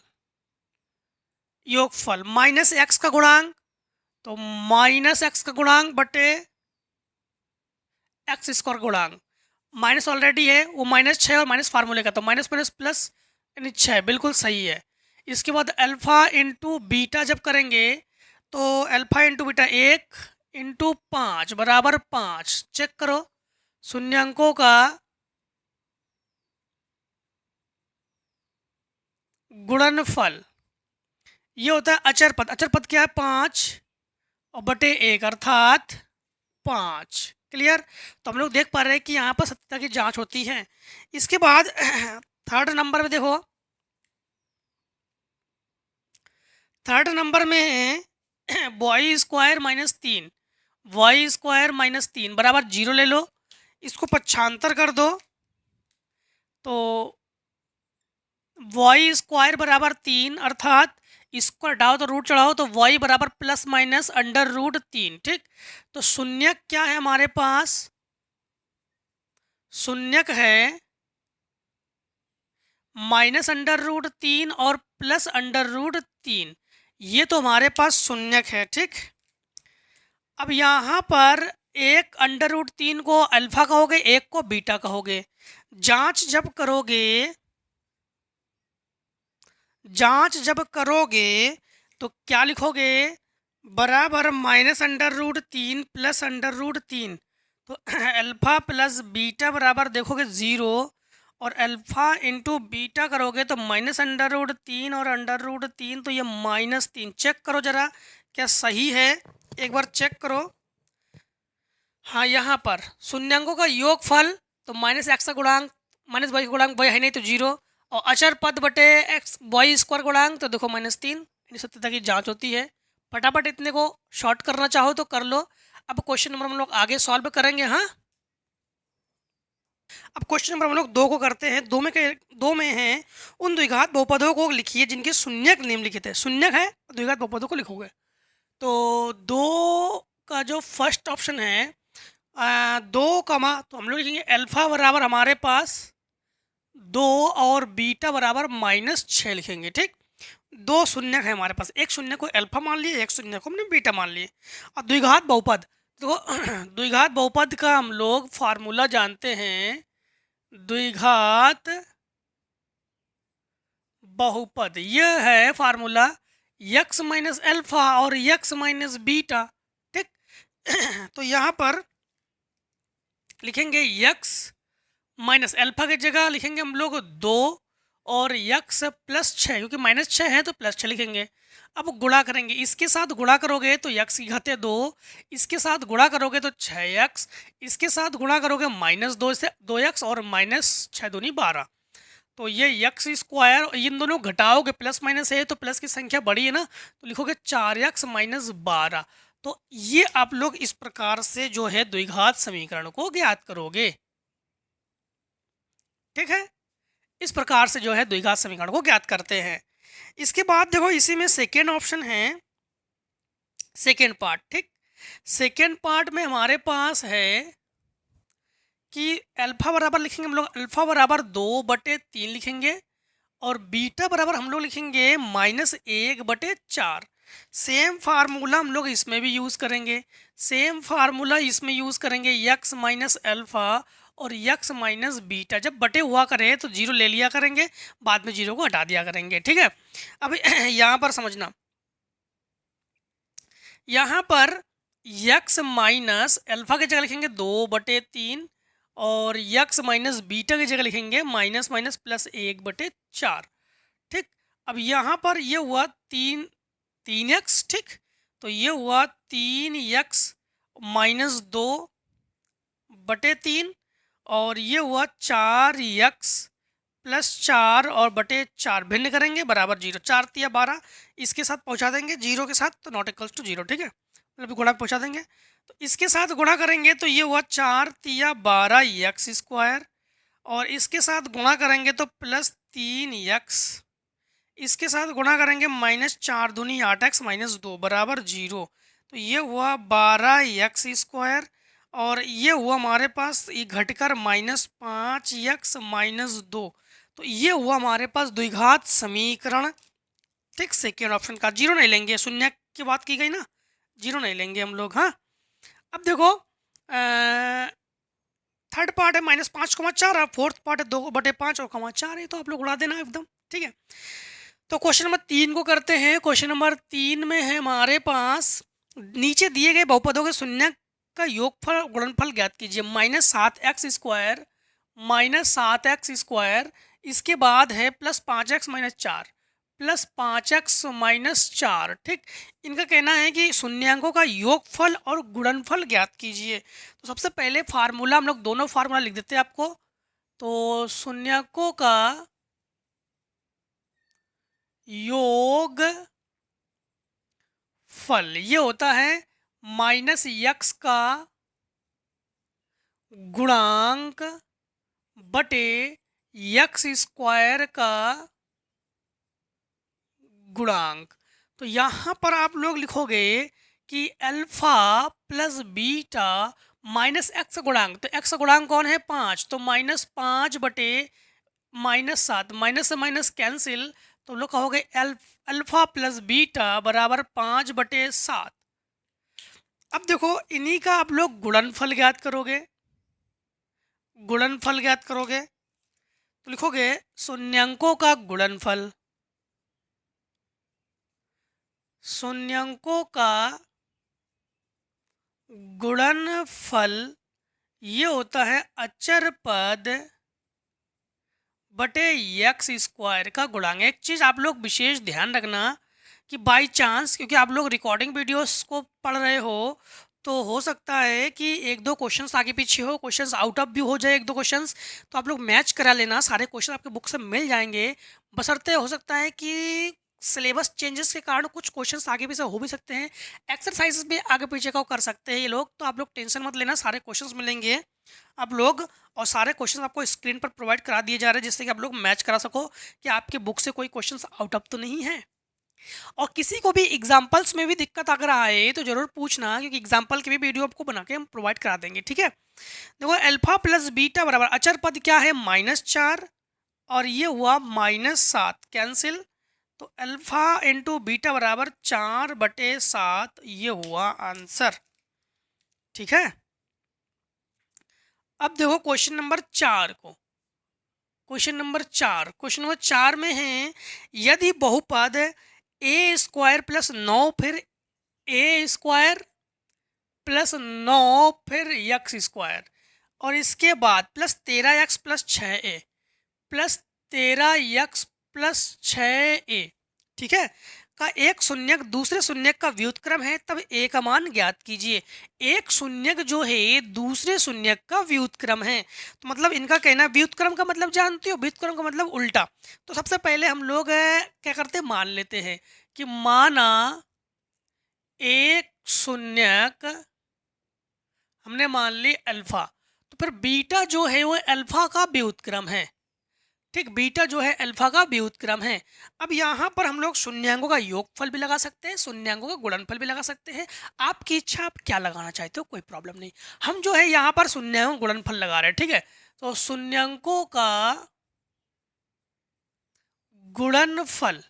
योगफल माइनस एक्स का गुणांक, तो माइनस एक्स का गुणांक बटे एक्स स्क्वायर गुणांक। माइनस ऑलरेडी है, वो -6 और माइनस फार्मूले का, तो माइनस माइनस प्लस यानी 6, बिल्कुल सही है। इसके बाद अल्फ़ा इंटू बीटा जब करेंगे तो अल्फ़ा इंटू बीटा 1 इंटू 5 बराबर 5। चेक करो, शून्यांकों का गुणनफल ये होता है अचर पद। अचर पद क्या है 5 और बटे 1 अर्थात 5। क्लियर? तो हम लोग देख पा रहे हैं कि यहाँ पर सत्यता की जांच होती है। इसके बाद थर्ड नंबर में देखो, थर्ड नंबर में है Y square minus 3, Y square minus 3 बराबर 0 ले लो, इसको पक्षांतर कर दो, तो वाई स्क्वायर बराबर 3 अर्थात इसको हटाओ तो रूट चढ़ाओ, तो वाई बराबर प्लस माइनस अंडर रूट 3। ठीक, तो शून्यक क्या है हमारे पास? शून्यक है माइनस अंडर रूट 3 और प्लस अंडर रूट 3, ये तो हमारे पास शून्यक है। ठीक, अब यहाँ पर एक अंडर रूट 3 को अल्फा कहोगे, एक को बीटा कहोगे। जांच जब करोगे, जांच जब करोगे तो क्या लिखोगे? बराबर minus under root 3 plus under root 3, तो अल्फा प्लस बीटा बराबर देखोगे 0, और अल्फा इंटू बीटा करोगे तो माइनस अंडर रूट 3 और अंडर रूट 3, तो ये -3। चेक करो जरा क्या सही है, एक बार चेक करो। हाँ, यहाँ पर शून्यांकों का योगफल, तो माइनस एक्स का गुणांक माइनस वाई का गुणांक, वाई है नहीं तो 0, और अचर पद बटे एक्स वाई स्क्वायर गुणांक, तो देखो -3। सत्यता की जांच होती है। फटाफट इतने को शॉर्ट करना चाहो तो कर लो। अब क्वेश्चन नंबर हम लोग आगे सॉल्व करेंगे। हाँ, अब क्वेश्चन नंबर हम लोग 2 को करते हैं। दो में हैं उन द्विघात बहुपदों को लिखिए जिनके शून्यक निम्नलिखित है। शून्यक है, द्विघात बहुपदों को लिखोगे। तो 2 का जो फर्स्ट ऑप्शन है 2 कमा, तो हम लोग लिखेंगे अल्फा बराबर हमारे पास 2 और बीटा बराबर -6 लिखेंगे। ठीक, 2 शून्यक है हमारे पास, एक शून्य को अल्फा मान लिए, एक शून्य को हमने बीटा मान लिए। और द्विघात बहुपद, तो द्विघात बहुपद का हम लोग फार्मूला जानते हैं। द्विघात बहुपद यह है फार्मूला यक्स माइनस अल्फा और यक्स माइनस बीटा। ठीक, तो यहाँ पर लिखेंगे यक्स माइनस अल्फा की जगह लिखेंगे हम लोग 2 और यक्स प्लस 6, क्योंकि -6 है तो +6 लिखेंगे। अब गुणा करेंगे, इसके साथ गुणा करोगे तो यक्स की घाते 2, इसके साथ गुणा करोगे तो 6x, इसके साथ गुणा करोगे -2 से 2x और -6 दूनी 12, तो ये यक्स स्क्वायर, इन दोनों घटाओगे प्लस माइनस है तो प्लस की संख्या बड़ी है ना, तो लिखोगे 4x माइनस 12। तो ये आप लोग इस प्रकार से जो है द्विघात समीकरण को ज्ञात करोगे। ठीक है, इस प्रकार से जो है द्विघात समीकरण को ज्ञात करते हैं। इसके बाद देखो इसी में सेकेंड ऑप्शन है, सेकेंड पार्ट। ठीक, सेकेंड पार्ट में हमारे पास है कि अल्फा बराबर लिखेंगे हम लोग, अल्फा बराबर 2/3 लिखेंगे, और बीटा बराबर हम लोग लिखेंगे -1/4। सेम फार्मूला हम लोग इसमें भी यूज़ करेंगे, सेम फार्मूला इसमें यूज़ करेंगे। यक्स माइनस अल्फा और यक्स माइनस बीटा जब बटे हुआ करे तो 0 ले लिया करेंगे, बाद में 0 को हटा दिया करेंगे। ठीक है, अब यहाँ पर समझना, यहाँ पर यक्स माइनस अल्फा की जगह लिखेंगे 2/3 और यक्स माइनस बीटा की जगह लिखेंगे -+1/4। ठीक, अब यहाँ पर ये हुआ 3x। ठीक, तो ये हुआ 3x -2/3 और ये हुआ 4x +4 और बटे 4 भिन्न करेंगे बराबर 0, 4 तिया 12, इसके साथ पहुँचा देंगे 0 के साथ, तो नॉट इक्वल्स टू 0। ठीक है, मतलब गुणा पहुँचा देंगे, तो इसके साथ गुणा करेंगे तो ये हुआ 4 तिया 12 यक्स स्क्वायर और इसके साथ गुणा करेंगे तो +3x, इसके साथ गुणा करेंगे -4 दूनी 8x -2 बराबर 0। तो ये हुआ 12x², और ये हुआ हमारे पास ये घटकर -5x -2। तो ये हुआ हमारे पास द्विघात समीकरण। ठीक, सेकेंड ऑप्शन का। जीरो नहीं लेंगे, शून्य की बात की गई ना, जीरो नहीं लेंगे हम लोग। हाँ, अब देखो थर्ड पार्ट है -5,4 और फोर्थ पार्ट है 2/5 और 4 है, तो आप लोग उड़ा देना एकदम। ठीक है, तो क्वेश्चन नंबर 3 को करते हैं। क्वेश्चन नंबर 3 में है हमारे पास नीचे दिए गए बहुपदों के शून्य का योगफल गुणनफल ज्ञात कीजिए। -7x², -7x², इसके बाद है +5x -4, +5x -4। ठीक, इनका कहना है कि शून्यांकों का योगफल और गुणनफल ज्ञात कीजिए। तो सबसे पहले फार्मूला, हम लोग दोनों फार्मूला लिख देते हैं आपको। तो शून्यांकों का योग फल ये होता है -x का गुणांक बटे x² का गुणांक। तो यहाँ पर आप लोग लिखोगे कि अल्फा प्लस बीटा -x गुणांक। तो x गुणांक कौन है? 5। तो -5 बटे -7, माइनस से माइनस कैंसिल, तो लोग कहोगे अल्फा प्लस बीटा बराबर 5/7। अब देखो इन्हीं का आप लोग गुणनफल ज्ञात करोगे। गुणनफल ज्ञात करोगे तो लिखोगे शून्यांकों का गुणनफल। शून्यांकों का गुणनफल ये होता है अचर पद बटे x² का गुणांक। एक चीज़ आप लोग विशेष ध्यान रखना कि बाय चांस, क्योंकि आप लोग रिकॉर्डिंग वीडियोस को पढ़ रहे हो, तो हो सकता है कि एक दो क्वेश्चंस आगे पीछे हो, क्वेश्चंस आउट ऑफ भी हो जाए एक दो क्वेश्चंस, तो आप लोग मैच करा लेना। सारे क्वेश्चन आपके बुक से मिल जाएंगे, बशर्ते हो सकता है कि सिलेबस चेंजेस के कारण कुछ क्वेश्चंस आगे पीछे हो भी सकते हैं, एक्सरसाइजेस भी आगे पीछे का कर सकते हैं ये लोग। तो आप लोग टेंशन मत लेना, सारे क्वेश्चंस मिलेंगे आप लोग, और सारे क्वेश्चन आपको स्क्रीन पर प्रोवाइड करा दिए जा रहे हैं, जिससे कि आप लोग मैच करा सको कि आपके बुक से कोई क्वेश्चंस आउट ऑफ तो नहीं है। और किसी को भी एग्जाम्पल्स में भी दिक्कत अगर आए तो जरूर पूछना, क्योंकि एग्जाम्पल की भी वीडियो आपको बना के हम प्रोवाइड करा देंगे। ठीक है, देखो अल्फा प्लस बीटा बराबर अचर पद क्या है? -4 और ये हुआ -7 कैंसिल, तो अल्फा इंटू बीटा बराबर 4/7, ये हुआ आंसर। ठीक है, अब देखो क्वेश्चन नंबर 4 को। क्वेश्चन नंबर 4 में है यदि बहुपद a² + 9 फिर a² + 9 फिर x² और इसके बाद +13x + 6a +13x + 6a, ठीक है, का एक शून्यक दूसरे शून्यक का व्युत्क्रम है, तब a का मान ज्ञात कीजिए। एक शून्यक जो है दूसरे शून्यक का व्युत्क्रम है, तो मतलब इनका कहना, व्युत्क्रम का मतलब जानते हो? व्युत्क्रम का मतलब उल्टा। तो सबसे पहले हम लोग क्या करते हैं, मान लेते हैं कि माना एक शून्यक हमने मान ली अल्फा, तो फिर बीटा जो है वो अल्फा का व्युत्क्रम है। ठीक, बीटा जो है अल्फा का व्युत्क्रम है। अब यहाँ पर हम लोग शून्यांकों का योगफल भी लगा सकते हैं, शून्यांकों का गुणनफल भी लगा सकते हैं। आपकी इच्छा, आप क्या लगाना चाहते हो, कोई प्रॉब्लम नहीं। हम जो है यहाँ पर शून्यांकों का गुणनफल लगा रहे हैं। ठीक है, तो शून्यांकों का गुणनफल,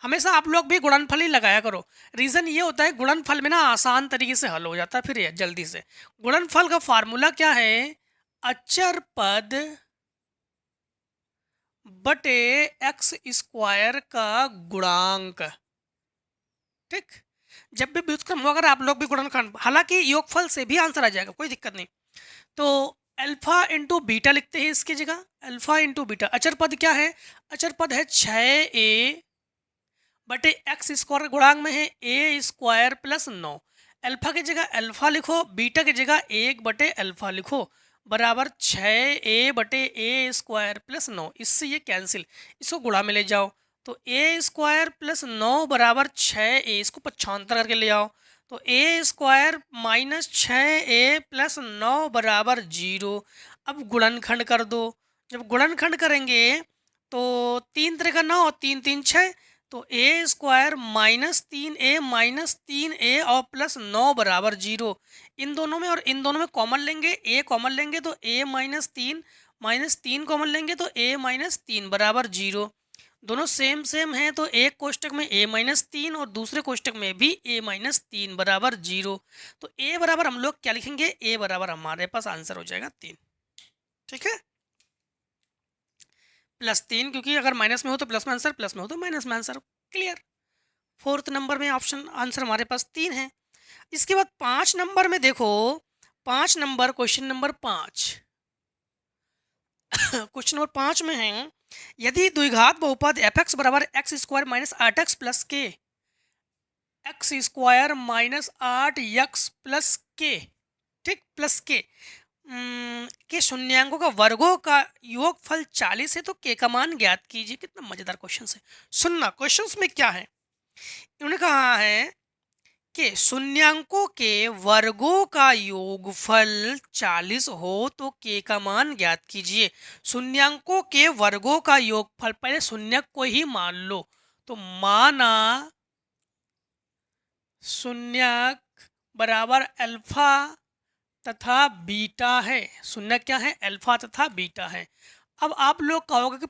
हमेशा आप लोग भी गुणनफल ही लगाया करो। रीज़न ये होता है गुणनफल में ना आसान तरीके से हल हो जाता है फिर ये जल्दी से। गुणनफल का फार्मूला क्या है? अचर पद बटे x² का गुणांक। ठीक, जब भी व्युत्क्रम हो अगर आप लोग भी गुणनखंड, हालांकि योगफल से भी आंसर आ जाएगा, कोई दिक्कत नहीं। तो अल्फा इंटू बीटा लिखते हैं इसकी जगह, अल्फा इंटू बीटा। अचर पद क्या है? अचर पद है 6a बटे x² गुणांक में है a² + 9। अल्फा की जगह अल्फा लिखो, बीटा की जगह 1/अल्फा लिखो, बराबर 6a बटे a² + 9। इससे ये कैंसिल, इसको गुणा में ले जाओ, तो a² + 9 बराबर 6a, इसको 95 करके ले आओ, तो ए स्क्वायर माइनस 6a प्लस 9 बराबर 0। अब गुणनखंड कर दो। जब गुणनखंड करेंगे तो 3 × 9 और 3 × 3 = 6। तो ए स्क्वायर -3a और प्लस 9 बराबर 0। इन दोनों में और इन दोनों में कॉमन लेंगे, ए कॉमन लेंगे तो -3 कॉमन लेंगे तो a-3 बराबर 0। दोनों सेम सेम हैं तो एक कोष्टक में a-3 और दूसरे कोष्टक में भी a-3 बराबर 0। तो a बराबर हम लोग क्या लिखेंगे, a बराबर हमारे पास आंसर हो जाएगा 3। ठीक है, +3, क्योंकि अगर माइनस में हो तो प्लस में आंसर, प्लस में हो तो माइनस में आंसर। क्लियर। 4th नंबर में ऑप्शन आंसर हमारे पास 3 है। इसके बाद 5 नंबर में देखो, 5 number question number 5 question number 5 में है, यदि द्विघात बहुपद f(x) बराबर x² - 8x प्लस के, x² - 8x प्लस के, ठीक, प्लस के शून्यांकों का वर्गों का योगफल 40 है तो के का मान ज्ञात कीजिए। कितना मजेदार क्वेश्चन है। सुनना, क्वेश्चंस में क्या है, इन्होंने कहा है कि शून्यांकों के वर्गों का योगफल 40 हो तो के का मान ज्ञात कीजिए। शून्यांकों के वर्गों का योगफल, पहले शून्यक को ही मान लो, तो माना शून्यक बराबर अल्फा तथा बीटा है। शून्यक क्या है, अल्फा तथा बीटा है। अब आप लोग कहोगे कि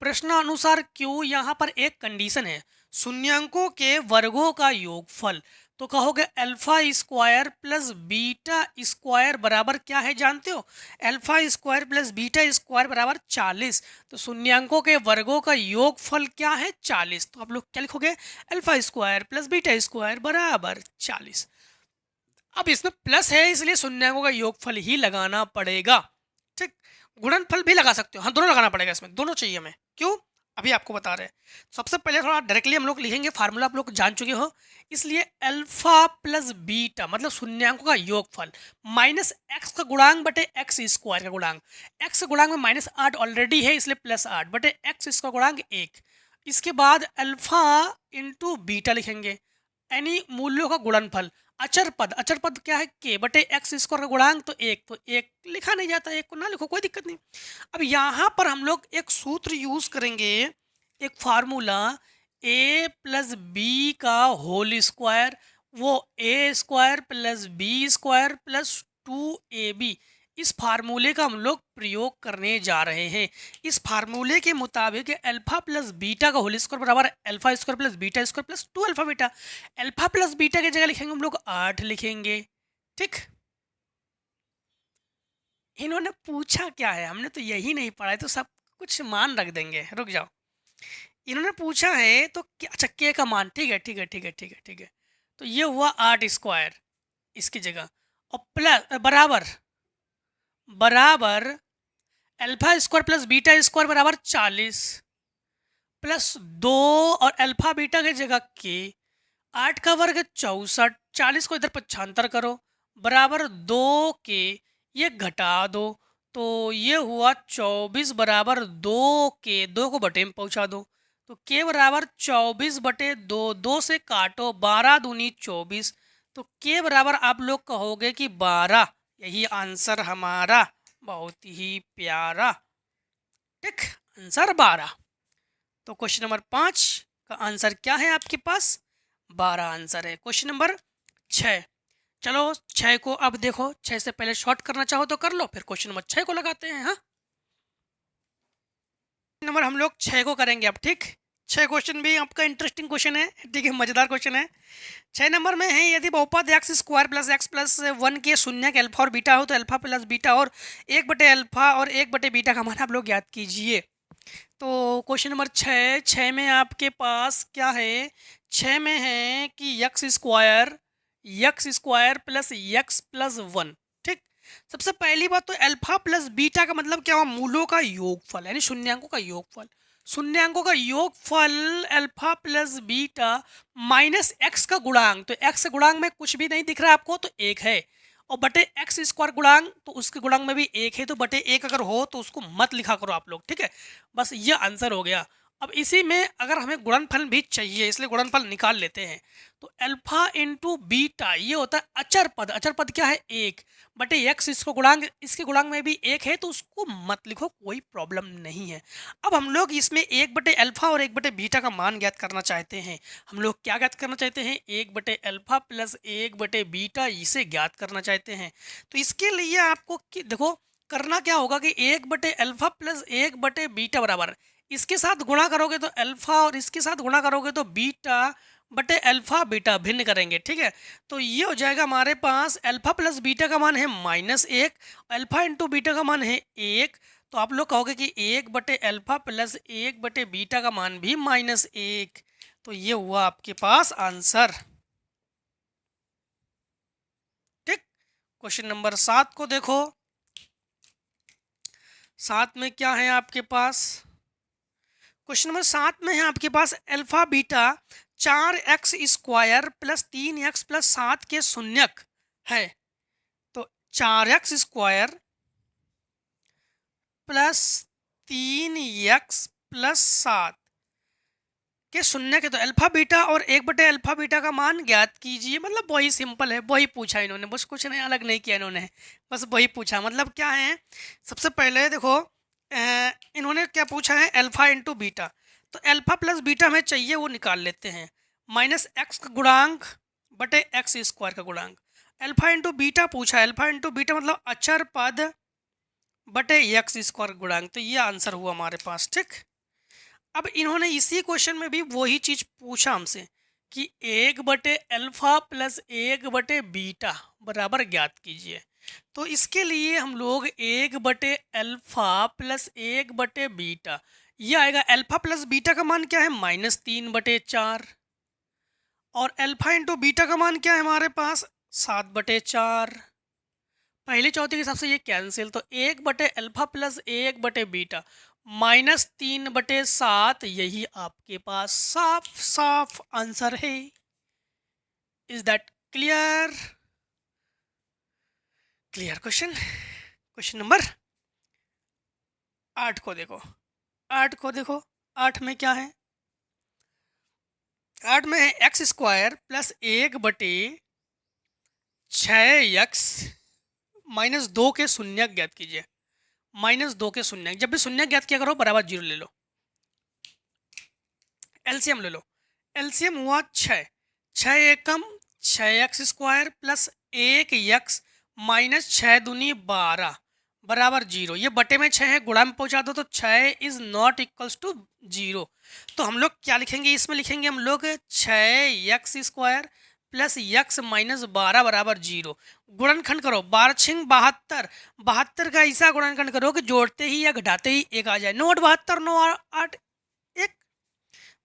प्रश्नानुसार क्यों, यहाँ पर एक कंडीशन है, शून्यांकों के वर्गों का योगफल, तो कहोगे alpha square plus beta square बराबर क्या है जानते हो, alpha square plus beta square बराबर 40। तो शून्यांकों के वर्गों का योगफल क्या है, 40। तो आप लोग क्या लिखोगे, alpha square plus beta square बराबर 40। अब इसमें प्लस है इसलिए शून्यांकों का योगफल ही लगाना पड़ेगा। ठीक, गुणनफल भी लगा सकते हो, हाँ दोनों लगाना पड़ेगा, इसमें दोनों चाहिए हमें। क्यों, अभी आपको बता रहे हैं। सबसे पहले थोड़ा डायरेक्टली हम लोग लिखेंगे, फार्मूला आप लोग जान चुके हो, इसलिए अल्फा प्लस बीटा मतलब शून्यांकों का योगफल माइनस एक्स का गुणांक बटे एक्स स्क्वायर का गुणांक। एक्स गुणांक में -8 ऑलरेडी है इसलिए +8 बटे एक्स इसका गुणांक 1। इसके बाद अल्फा इंटू बीटा लिखेंगे, यानी मूल्यों का गुणनफल। अचर पद क्या है, के बटे एक्स स्क्वायर का गुणांक तो 1, तो 1 लिखा नहीं जाता, 1 को ना लिखो कोई दिक्कत नहीं। अब यहाँ पर हम लोग एक सूत्र यूज करेंगे, एक फार्मूला, a प्लस बी का होल स्क्वायर, वो a² plus b² plus 2ab, इस फार्मूले का हम लोग प्रयोग करने जा रहे हैं। इस फार्मूले के मुताबिक अल्फा प्लस बीटा का होल स्क्वायर बराबर alpha square plus beta square plus 2 alpha beta. Alpha plus beta की जगह लिखेंगे हम लोग 8 लिखेंगे। ठीक, इन्होंने पूछा क्या है, हमने तो यही नहीं पढ़ा है तो सब कुछ मान रख देंगे, रुक जाओ। इन्होंने पूछा है तो अच्छा के का मान, ठीक है ठीक है ठीक है ठीक है ठीक है, तो ये हुआ 8 स्क्वायर इसकी जगह, और प्लस बराबर alpha square plus beta square बराबर 40 प्लस 2 और अल्फा बीटा की जगह के, 8 का वर्ग 64, 40 को इधर पक्षांतर करो बराबर 2 के, ये घटा दो तो ये हुआ 24 बराबर 2 के, 2 को बटे में पहुंचा दो तो के बराबर 24 बटे 2, 2 से काटो 12 दूनी 24, तो के बराबर आप लोग कहोगे कि 12। यही आंसर हमारा, बहुत ही प्यारा। ठीक, आंसर 12। तो क्वेश्चन नंबर 5 का आंसर क्या है आपके पास, 12 आंसर है। क्वेश्चन नंबर 6, चलो 6 को अब देखो, 6 से पहले शॉर्ट करना चाहो तो कर लो, फिर क्वेश्चन नंबर 6 को लगाते हैं। हाँ, नंबर हम लोग 6 को करेंगे अब। ठीक, 6 क्वेश्चन भी आपका इंटरेस्टिंग क्वेश्चन है, ठीक है, मजेदार क्वेश्चन है। 6 नंबर में है, यदि बहुपद x² प्लस x प्लस 1 के शून्यक अल्फा और बीटा हो तो अल्फा प्लस बीटा और 1 बटे अल्फा और 1 बटे बीटा का मान आप लोग याद कीजिए। तो क्वेश्चन नंबर 6 में आपके पास क्या है, 6 में है कि x² प्लस x प्लस 1। ठीक, सबसे पहली बात तो अल्फा प्लस बीटा का मतलब क्या हुआ, मूलों का योगफल, यानी शून्यांकों का योगफल। शून्यांकों का योगफल alpha plus beta minus x का गुणांक, तो एक्स गुणांक में कुछ भी नहीं दिख रहा है आपको तो 1 है, और बटे एक्स स्क्वायर गुणांक तो उसके गुणांक में भी 1 है, तो बटे 1 अगर हो तो उसको मत लिखा करो आप लोग। ठीक है, बस ये आंसर हो गया। अब इसी में अगर हमें गुणनफल भी चाहिए, इसलिए गुणनफल निकाल लेते हैं। तो अल्फा इंटू बीटा ये होता है अचर पद। अचर पद क्या है? एक बटे एक्स, इसको गुणांक, इसके गुणांक में भी एक है तो उसको मत लिखो, कोई प्रॉब्लम नहीं है। अब हम लोग इसमें एक बटे अल्फा और एक बटे बीटा का मान ज्ञात करना चाहते हैं। हम लोग क्या ज्ञात करना चाहते हैं? एक बटे अल्फा प्लस एक बटे बीटा, इसे ज्ञात करना चाहते हैं। तो इसके लिए आपको देखो करना क्या होगा कि एक बटे अल्फा प्लस एक बटे बीटा बराबर, इसके साथ गुणा करोगे तो अल्फा और इसके साथ गुणा करोगे तो बीटा बटे अल्फा, बीटा भिन्न करेंगे, ठीक है। तो ये हो जाएगा हमारे पास अल्फा प्लस बीटा का मान है -1, अल्फा इंटू बीटा का मान है 1। तो आप लोग कहोगे कि एक बटे अल्फा प्लस एक बटे बीटा का मान भी -1। तो ये हुआ आपके पास आंसर। ठीक, क्वेश्चन नंबर 7 को देखो। 7 में क्या है आपके पास? क्वेश्चन नंबर 7 में है आपके पास alpha beta 4x² plus 3x plus 7 के शून्यक है। तो 4x² प्लस 3x प्लस 7 के शून्यक है। तो अल्फा बीटा और एक बटे अल्फा बीटा का मान ज्ञात कीजिए। मतलब वही सिंपल है, वही पूछा इन्होंने, बस कुछ नहीं अलग नहीं किया इन्होंने, बस वही पूछा। मतलब क्या है, सबसे पहले देखो इन्होंने क्या पूछा है? Alpha into beta. तो अल्फा प्लस बीटा हमें चाहिए, वो निकाल लेते हैं। -x का गुणांक बटे x² का गुणांक। अल्फा इंटू बीटा पूछा है, अल्फा इंटू बीटा मतलब अचर पद बटे x² गुणांक। तो ये आंसर हुआ हमारे पास। ठीक, अब इन्होंने इसी क्वेश्चन में भी वही चीज पूछा हमसे कि एक बटे अल्फा प्लस एक बटे बीटा बराबर ज्ञात कीजिए। तो इसके लिए हम लोग एक बटे अल्फा प्लस एक बटे बीटा, ये आएगा। अल्फा प्लस बीटा का मान क्या है? -3/4। और अल्फा इंटू बीटा का मान क्या है हमारे पास? 7/4। पहली चौथी के हिसाब से ये कैंसिल। तो एक बटे अल्फा प्लस एक बटे बीटा -3/7, यही आपके पास साफ साफ आंसर है। Is that clear? Clear question. Question number 8 को देखो। 8 को देखो, 8 में क्या है? 8 में है x² प्लस एक बटे 6x -2 के शून्यक ज्ञात कीजिए। -2 के शून्यक, जब भी शून्यक ज्ञात किया करो बराबर 0 ले लो। एलसीएम ले लो। एलसीएम हुआ 6, 6 एकम 6x² प्लस 1x माइनस 6 दूनी 12 बराबर 0। ये बटे में 6 है, गुणा में पहुंचा दो तो 6 इज नॉट इक्वल्स टू 0। तो हम लोग क्या लिखेंगे? इसमें लिखेंगे हम लोग 6x² प्लस x माइनस 12 बराबर 0। गुणनखंड करो, 12 72, 72 का ऐसा गुणनखंड करो कि जोड़ते ही या घटाते ही एक आ जाए। 9 8 72, 9 8 1,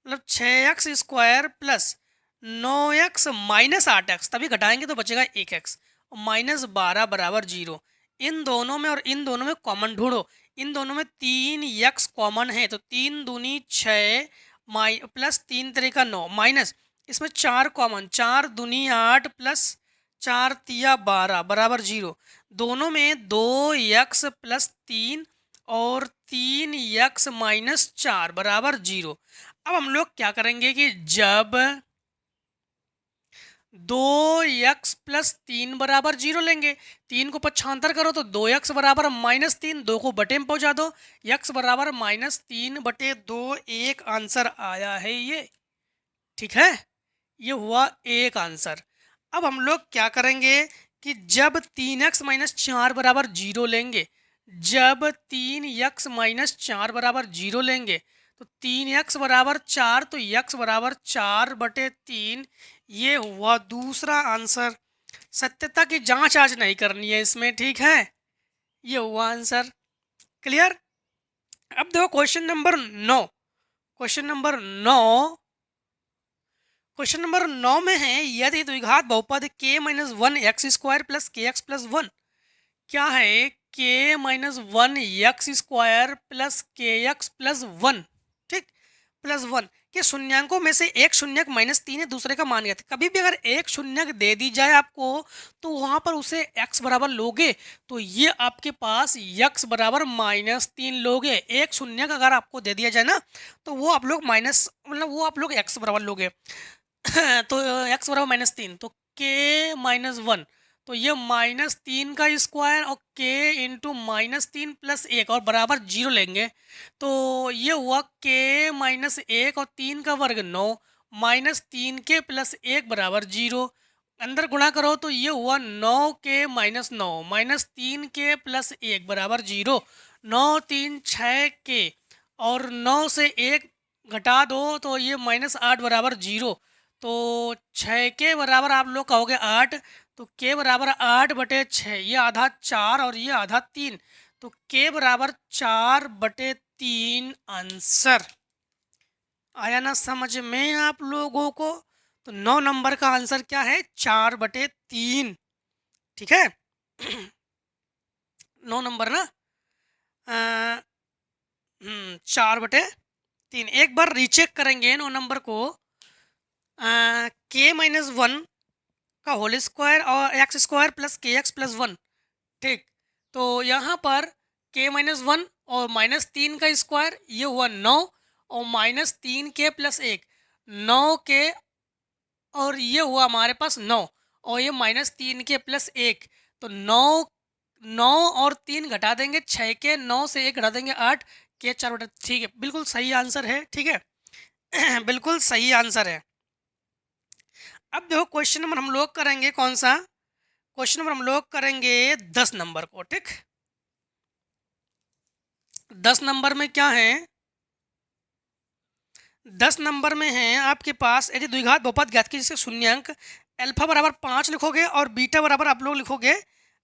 मतलब 6x² plus 9x minus 8x, तभी घटाएंगे तो बचेगा 1x, -12 बराबर 0। इन दोनों में और इन दोनों में कॉमन ढूंढो। इन दोनों में 3x कॉमन है, तो 3 दूनी 6 प्लस 3 3 9 माइनस इसमें 4 कॉमन, 4 दूनी 8 प्लस 4 तिया 12 बराबर 0। दोनों में 2x प्लस 3 और 3x माइनस 4 बराबर 0। अब हम लोग क्या करेंगे कि जब 2x प्लस 3 बराबर 0 लेंगे, 3 को पक्षांतर करो तो 2x बराबर -3, 2 को बटे में पहुंचा दो, x बराबर -3/2, एक आंसर आया है ये। ठीक है, ये हुआ एक आंसर। अब हम लोग क्या करेंगे कि जब 3x माइनस 4 बराबर 0 लेंगे, जब 3x माइनस 4 बराबर 0 लेंगे तो 3x बराबर 4, तो x बराबर 4/3, ये हुआ दूसरा आंसर। सत्यता की जांच आज नहीं करनी है इसमें, ठीक है। ये हुआ आंसर। क्लियर? अब देखो question number 9। Question number 9, question number 9 में है यदि द्विघात बहुपद k-1x² प्लस kx प्लस 1, क्या है? k-1x² प्लस kx प्लस 1, ठीक, प्लस 1। कि शून्यांकों में से एक शून्यक -3 है, दूसरे का मान ज्ञात। कभी भी अगर एक शून्यक दे दी जाए आपको तो वहाँ पर उसे x बराबर लोगे तो ये आपके पास x बराबर -3 लोगे। एक शून्यक अगर आपको दे दिया जाए ना तो वो आप लोग वो आप लोग x बराबर लोगे। तो x बराबर -3 तो k -1 तो ये -3 का स्क्वायर और k इंटू -3 प्लस 1 और बराबर 0 लेंगे तो ये हुआ k -1 और 3 का वर्ग 9 -3 के प्लस 1 बराबर 0। अंदर गुणा करो तो ये हुआ 9k -9 -3 के प्लस 1 बराबर 0। 9 3 6k और 9 से 1 घटा दो तो ये -8 बराबर 0। तो 6 के बराबर आप लोग कहोगे 8 तो k बराबर 8/6 ये आधा 4 और ये आधा 3 तो k बराबर 4/3 आंसर आया ना समझ में आप लोगों को। तो 9 नंबर का आंसर क्या है 4/3। ठीक है 9 नंबर ना 4/3। एक बार रीचेक करेंगे 9 नंबर को k -1 का होल स्क्वायर और एक्स स्क्वायर प्लस के एक्स प्लस 1। ठीक तो यहाँ पर k -1 और -3 का स्क्वायर ये हुआ 9 और -3k प्लस 1 9k और ये हुआ हमारे पास 9 और ये -3k प्लस 1 तो 9 और 3 घटा देंगे 6 के 9 से 1 घटा देंगे 8 के 4/। ठीक है बिल्कुल सही आंसर है। ठीक है बिल्कुल सही आंसर है। अब देखो क्वेश्चन नंबर हम लोग करेंगे कौन सा क्वेश्चन नंबर हम लोग करेंगे 10 नंबर को। ठीक 10 नंबर में क्या है 10 नंबर में है आपके पास यदि द्विघात बहुपद ज्ञात की जिसके शून्यांक अल्फा बराबर 5 लिखोगे और बीटा बराबर आप लोग लिखोगे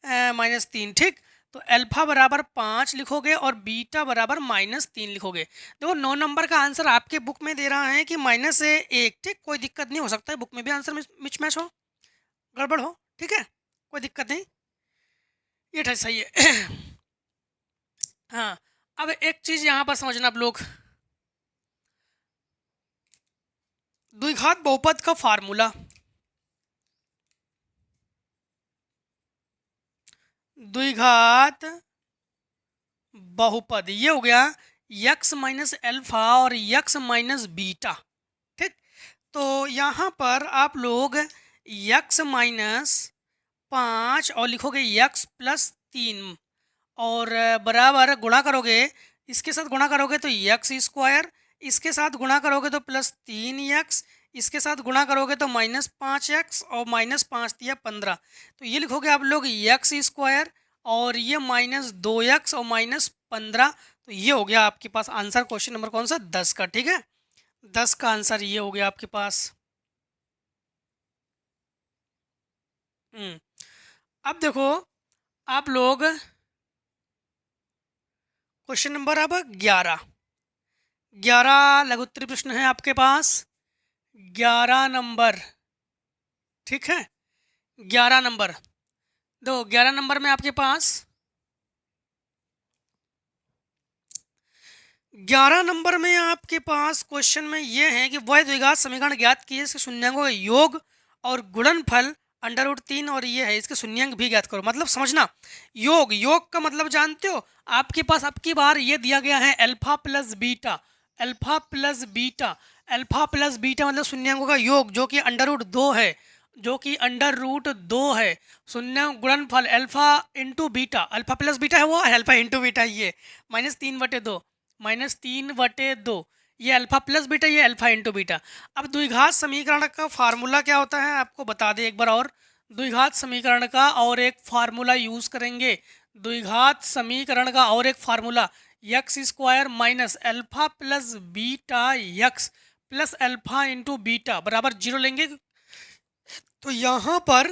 -3। ठीक तो अल्फा बराबर 5 लिखोगे और बीटा बराबर -3 लिखोगे। देखो 9 नंबर का आंसर आपके बुक में दे रहा है कि -1। ठीक कोई दिक्कत नहीं हो सकता है बुक में भी आंसर मिचमैच हो गड़बड़ हो। ठीक है कोई दिक्कत नहीं ये ठीक सही है हाँ अब एक चीज़ यहाँ पर समझना आप लोग द्विघात बहुपद का फार्मूला द्विघात बहुपद ये हो गया x माइनस अल्फा और x माइनस बीटा। ठीक तो यहाँ पर आप लोग x माइनस 5 और लिखोगे x प्लस 3 और बराबर गुणा करोगे इसके साथ गुणा करोगे तो x स्क्वायर इसके साथ गुणा करोगे तो +3x इसके साथ गुणा करोगे तो -5x और -5 दिया 15 तो ये लिखोगे आप लोग x स्क्वायर और ये -2x और -15 तो ये हो गया आपके पास आंसर क्वेश्चन नंबर कौन सा 10 का। ठीक है 10 का आंसर ये हो गया आपके पास। अब देखो आप लोग क्वेश्चन नंबर अब 11 लघु उत्तरीय प्रश्न है आपके पास 11 नंबर। ठीक है 11 नंबर 11 नंबर में आपके पास 11 नंबर में आपके पास क्वेश्चन में ये है कि वह द्विघात समीकरण ज्ञात किए इसके शून्यांकों का योग और गुणनफल √3 और ये है इसके शून्यांक भी ज्ञात करो। मतलब समझना योग का मतलब जानते हो आपके पास अब की बार ये दिया गया है अल्फा प्लस बीटा मतलब शून्यांकों का योग जो कि √2 है शून्य गुणनफल alpha into beta alpha plus beta है वो अल्फा इंटू बीटा ये -3/2 ये अल्फा प्लस बीटा ये अल्फा इंटू बीटा। अब द्विघात समीकरण का फार्मूला क्या होता है आपको बता दें एक बार और द्विघात समीकरण का और एक फार्मूला यूज करेंगे द्विघात समीकरण का और एक formula x square minus alpha plus beta x plus alpha into beta बराबर 0 लेंगे। तो यहाँ पर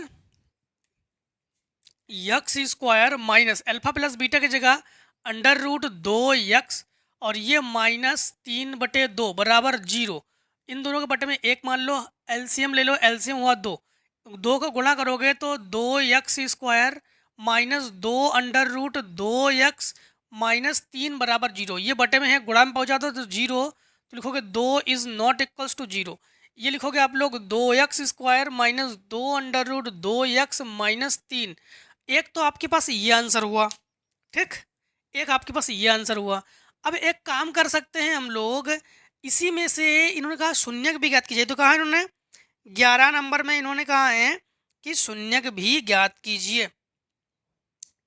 x square minus alpha plus beta की जगह √2x और ये -3/2 बराबर 0 इन दोनों के बटे में एक मान लो एलसीएम ले लो एलसीएम हुआ 2 का गुणा करोगे तो 2x स्क्वायर -2 √2x -3 बराबर 0 ये बटे में है गुणा में पहुंचा दो तो 0 तो लिखोगे 2 इज़ नॉट इक्वल्स टू 0। ये लिखोगे आप लोग 2x² माइनस 2√2x-3। एक तो आपके पास ये आंसर हुआ, ठीक, एक आपके पास ये आंसर हुआ। अब एक काम कर सकते हैं हम लोग, इसी में से इन्होंने कहा शून्यक भी ज्ञात कीजिए, तो कहा इन्होंने 11 नंबर में इन्होंने कहा है कि शून्यक भी ज्ञात कीजिए,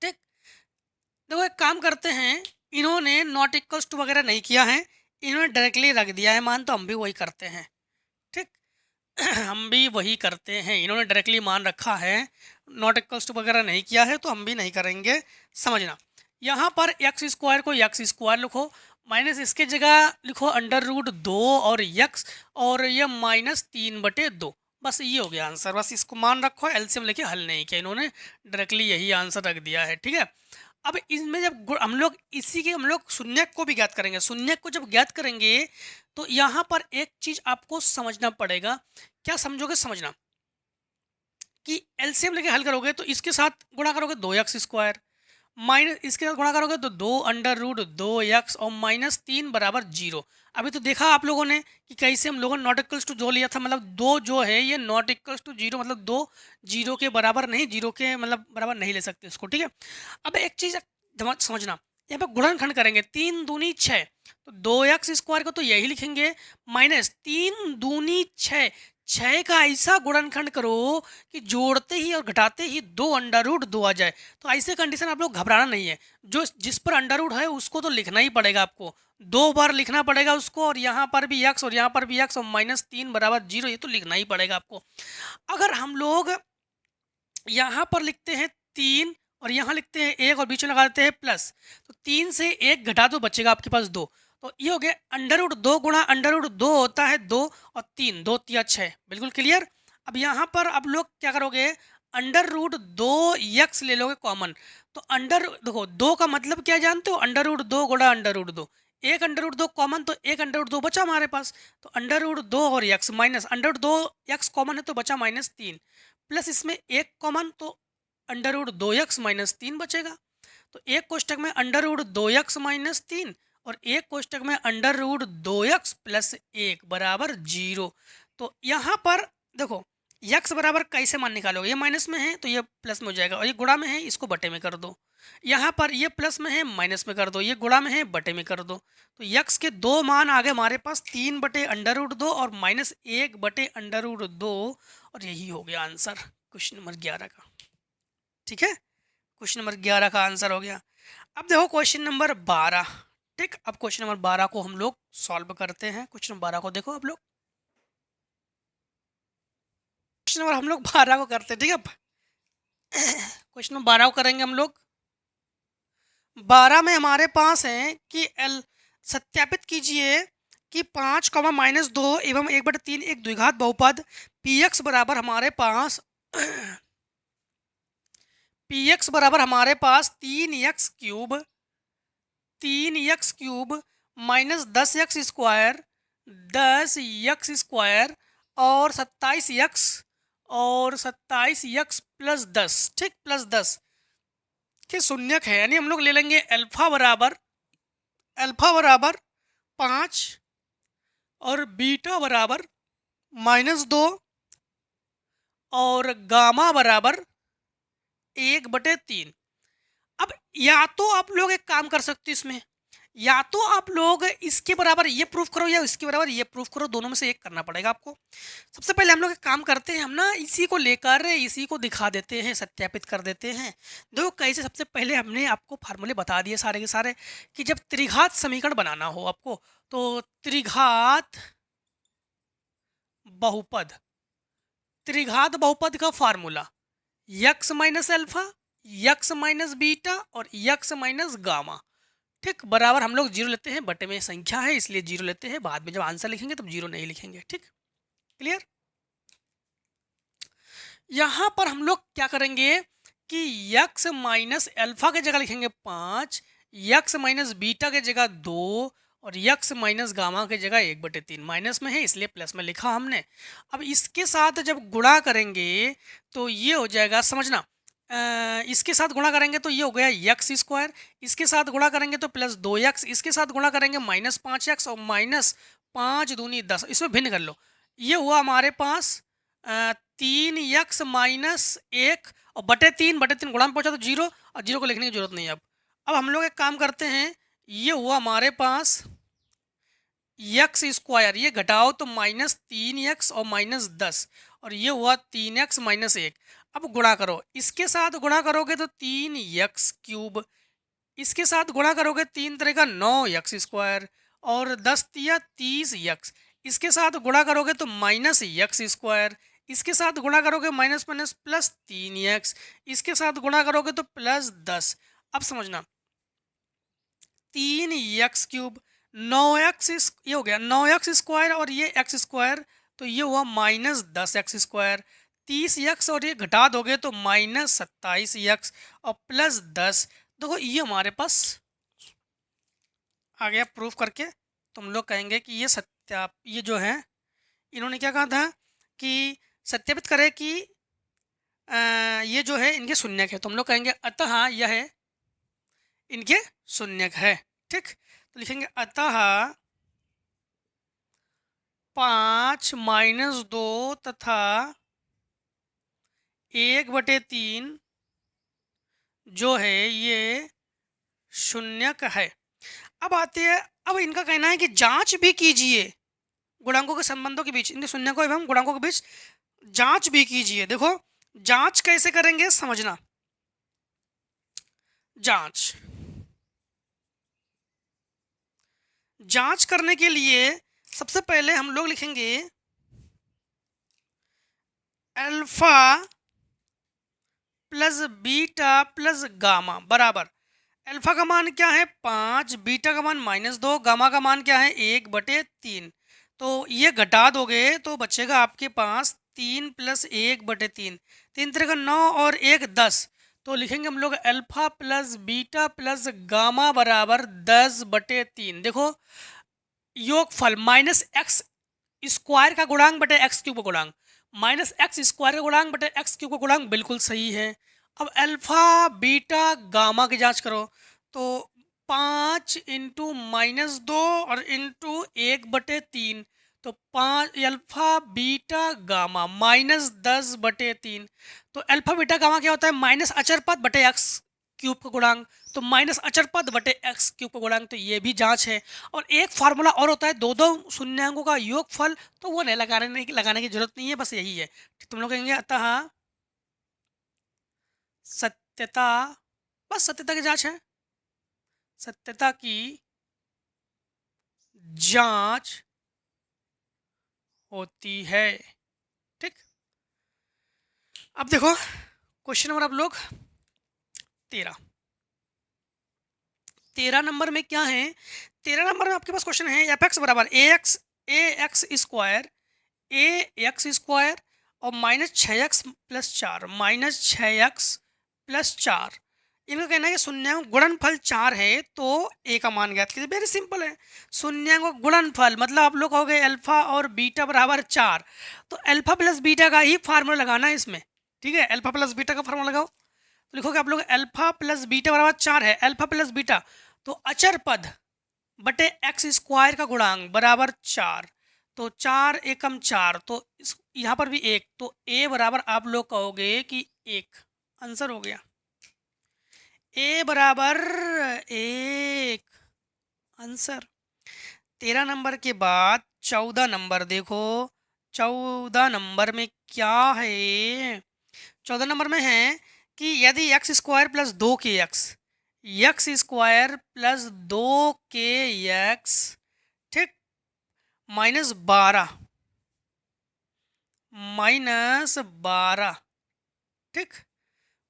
ठीक। देखो एक काम करते हैं, इन्होंने नॉट इक्वल्स टू वगैरह नहीं किया है, इन्होंने डायरेक्टली रख दिया है मान, तो हम भी वही करते हैं, ठीक। हम भी वही करते हैं, इन्होंने डायरेक्टली मान रखा है, नॉट इक्वल्स टू वगैरह नहीं किया है, तो हम भी नहीं करेंगे। समझना, यहाँ पर x² को x² लिखो, माइनस इसके जगह लिखो √2 और x, और ये -3/2। बस ये हो गया आंसर, बस इसको मान रखो, एलसीएम लेके हल नहीं किया इन्होंने, डायरेक्टली यही आंसर रख दिया है, ठीक है। अब इसमें जब हम लोग इसी के हम लोग शून्यक को भी ज्ञात करेंगे, शून्यक को जब ज्ञात करेंगे तो यहाँ पर एक चीज आपको समझना पड़ेगा। क्या समझोगे? समझना कि एलसीएम लेके हल करोगे तो इसके साथ गुणा करोगे 2x² माइनस इसके साथ गुणा करोगे तो 2√2x और -3 बराबर 0। अभी तो देखा आप लोगों ने कि कैसे हम लोगों ने नॉट इक्वल्स टू जो लिया था, मतलब 2 जो है ये नॉट इक्वल्स टू 0, मतलब 2 0 के बराबर नहीं, 0 के मतलब बराबर नहीं ले सकते इसको, ठीक है। अब एक चीज समझना, यहाँ पे गुणनखंड करेंगे 3 दूनी 6, तो 2x² को तो यही लिखेंगे, माइनस 3 दूनी 6, 6 का ऐसा गुणनखंड करो कि जोड़ते ही और घटाते ही 2√2 आ जाए। तो ऐसे कंडीशन आप लोग घबराना नहीं है, जो जिस पर अंडर है उसको तो लिखना ही पड़ेगा आपको, 2 बार लिखना पड़ेगा उसको, और यहाँ पर भी x और यहाँ पर भी x और -3 बराबर 0, ये तो लिखना ही पड़ेगा आपको। अगर हम लोग यहाँ पर लिखते हैं 3 और यहाँ लिखते हैं 1 और बीच में लगा देते हैं प्लस, तो 3 से 1 घटा दो, बचेगा आपके पास 2। तो ये हो गया √2 गुणा √2 होता है 2 और 3, 2 तिया 6, बिल्कुल क्लियर। अब यहाँ पर अब लोग क्या करोगे, √2x ले लोगे कॉमन, तो देखो 2 का मतलब क्या जानते हो, √2 गुणा √2, एक √2 कॉमन तो एक √2 बचा हमारे पास, तो √2 और x माइनस √2x कॉमन है तो बचा -3, प्लस इसमें एक कॉमन तो √2x -3 बचेगा। तो एक कोष्टक में √2x -3 और एक कोष्टक में √2x + 1 बराबर 0। तो यहाँ पर देखो x बराबर कैसे मान निकालोगे, ये माइनस में है तो ये प्लस में हो जाएगा, और ये गुणा में है इसको बटे में कर दो, यहाँ पर ये प्लस में है माइनस में कर दो, ये गुणा में है बटे में कर दो। तो x के 2 मान आ गए हमारे पास, 3/√2 और -1/√2, और यही हो गया आंसर क्वेश्चन नंबर 11 का, ठीक है। क्वेश्चन नंबर 11 का आंसर हो गया। अब देखो क्वेश्चन नंबर 12, ठीक। अब क्वेश्चन नंबर 12 को हम लोग सॉल्व करते हैं। क्वेश्चन नंबर 12 को देखो आप लोग, क्वेश्चन नंबर हम लोग 12 को करते हैं, ठीक है। क्वेश्चन नंबर 12 को करेंगे हम लोग। 12 में हमारे पास है कि सत्यापित कीजिए कि 5, -2 एवं 1/3 एक द्विघात बहुपद px बराबर हमारे पास px बराबर हमारे पास 3x³ -10x² 10x² और 27x + 10, ठीक, +10 के शून्यक है, यानी हम लोग ले लेंगे अल्फा बराबर 5 और बीटा बराबर -2 और गामा बराबर 1/3। अब या तो आप लोग एक काम कर सकते हो इसमें, या तो आप लोग इसके बराबर ये प्रूफ करो या इसके बराबर ये प्रूफ करो, दोनों में से एक करना पड़ेगा आपको। सबसे पहले हम लोग एक काम करते हैं, हम ना इसी को लेकर इसी को दिखा देते हैं, सत्यापित कर देते हैं। देखो कैसे, सबसे पहले हमने आपको फार्मूले बता दिए सारे के सारे कि जब त्रिघात समीकरण बनाना हो आपको, तो त्रिघात बहुपद का formula x - alpha, x - beta और x - गामा, ठीक, बराबर हम लोग 0 लेते हैं, बटे में संख्या है इसलिए 0 लेते हैं, बाद में जब आंसर लिखेंगे तब 0 नहीं लिखेंगे, ठीक, क्लियर। यहाँ पर हम लोग क्या करेंगे कि x - अल्फा के जगह लिखेंगे 5, x - बीटा के जगह 2 और x - गामा के जगह 1/3, माइनस में है इसलिए प्लस में लिखा हमने। अब इसके साथ जब गुणा करेंगे तो ये हो जाएगा, समझना, इसके साथ गुणा करेंगे तो ये हो गया x², इसके साथ गुणा करेंगे तो +2x, इसके साथ गुणा करेंगे -5x और 5 दूनी 10, इसमें भिन्न कर लो। ये हुआ हमारे पास 3x माइनस 1 और बटे 3 गुणा में पहुंचा तो 0, और 0 को लिखने की जरूरत नहीं है। अब हम लोग एक काम करते हैं, ये हुआ हमारे पास एक्स स्क्वायर, ये घटाओ तो -3x और -10, और ये हुआ 3x माइनस 1। अब गुणा करो, इसके साथ गुणा करोगे तो 3x क्यूब, इसके साथ गुणा करोगे 3 तरह का 9x स्क्वायर, और 10 तिया 30x, इसके साथ गुणा करोगे तो -x स्क्वायर, इसके साथ गुणा करोगे माइनस माइनस प्लस 3x, इसके साथ गुणा करोगे तो +10। अब समझना, 3x क्यूब 9x ये हो गया 9x स्क्वायर, और ये x स्क्वायर, तो ये हुआ -10x स्क्वायर। 30x और ये घटा दोगे तो -27x और +10। देखो ये हमारे पास आ गया प्रूफ करके। तुम लोग कहेंगे कि ये जो है इन्होंने क्या कहा था कि सत्यापित करे कि ये जो है इनके शून्यक है। तुम लोग कहेंगे अतः यह इनके शून्यक है। ठीक, तो लिखेंगे अतः 5 - 2 तथा 1/3 जो है ये शून्यक है। अब आते हैं, अब इनका कहना है कि जांच भी कीजिए गुणांकों के संबंधों के बीच, इनके शून्यकों एवं गुणांकों के बीच जांच भी कीजिए। देखो जांच कैसे करेंगे समझना। जांच करने के लिए सबसे पहले हम लोग लिखेंगे alpha plus beta plus gamma बराबर, अल्फा का मान क्या है 5, बीटा का मान -2, गामा का मान क्या है 1/3। तो ये घटा दोगे तो बचेगा आपके पास 3 + 1/3, 3 3 का 9 और 1 10। तो लिखेंगे हम लोग alpha plus beta plus gamma बराबर 10/3। देखो योगफल -x स्क्वायर का गुणांक बटे x क्यूब का गुणांक, -x स्क्वायर का गुणांक बटे x क्यूब का गुणांक बिल्कुल सही है। अब अल्फा बीटा गामा की जांच करो तो 5 × -2 और इंटू 1/3, तो 5 अल्फा बीटा गामा -10/3। तो अल्फा बीटा गामा क्या होता है माइनस अचर पद बटे x क्यूब का गुणांक, तो माइनस अचर पद बटे x क्यूब का गुणांक, तो ये भी जांच है। और एक फार्मूला और होता है दो शून्यांकों का योगफल, तो वो नहीं लगाने की जरूरत नहीं है, बस यही है। तुम लोग कहेंगे अतः सत्यता, बस सत्यता की जांच है, सत्यता की जांच होती है। ठीक, अब देखो क्वेश्चन नंबर आप लोग 13 नंबर में क्या है। 13 नंबर में आपके पास क्वेश्चन है f(x) बराबर ax स्क्वायर और -6x + 4 -6x + 4। इनका कहना है कि शून्यांक गुणनफल 4 है तो a का मान ज्ञात कीजिए। वेरी सिंपल है, शून्यांक गुणनफल मतलब आप लोग कहोगे अल्फा और बीटा बराबर 4, तो अल्फा प्लस बीटा का ही फार्मूला लगाना है इसमें। ठीक है, अल्फा प्लस बीटा का फार्मूला लगाओ, तो लिखोगे आप लोग अल्फा प्लस बीटा बराबर 4 है, अल्फा प्लस बीटा तो अचर पद बटे x स्क्वायर का गुणांक बराबर 4, तो 4 एकम 4, तो यहाँ पर भी 1, तो a बराबर आप लोग कहोगे कि 1। आंसर हो गया a बराबर 1 आंसर। 13 नंबर के बाद 14 नंबर देखो, 14 नंबर में क्या है। 14 नंबर में है कि यदि x square plus 2kx x² plus 2kx ठीक -12 ठीक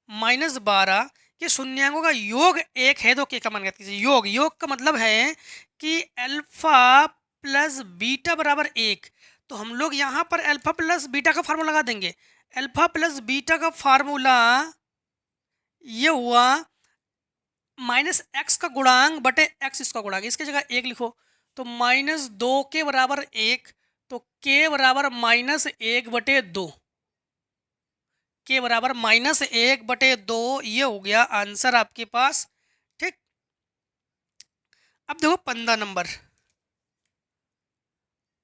-12 ये शून्यांकों का योग 1 है तो k का मान ज्ञात कीजिए। योग का मतलब है कि अल्फा प्लस बीटा बराबर 1, तो हम लोग यहाँ पर अल्फा प्लस बीटा का फार्मूला लगा देंगे। अल्फा प्लस बीटा का फार्मूला ये हुआ -x का गुणांक बटे x इसका गुणांक, इसकी जगह 1 लिखो, तो -2 के बराबर 1, तो k बराबर -1/2, k बराबर -1/2, ये हो गया आंसर आपके पास। ठीक, अब देखो 15 नंबर,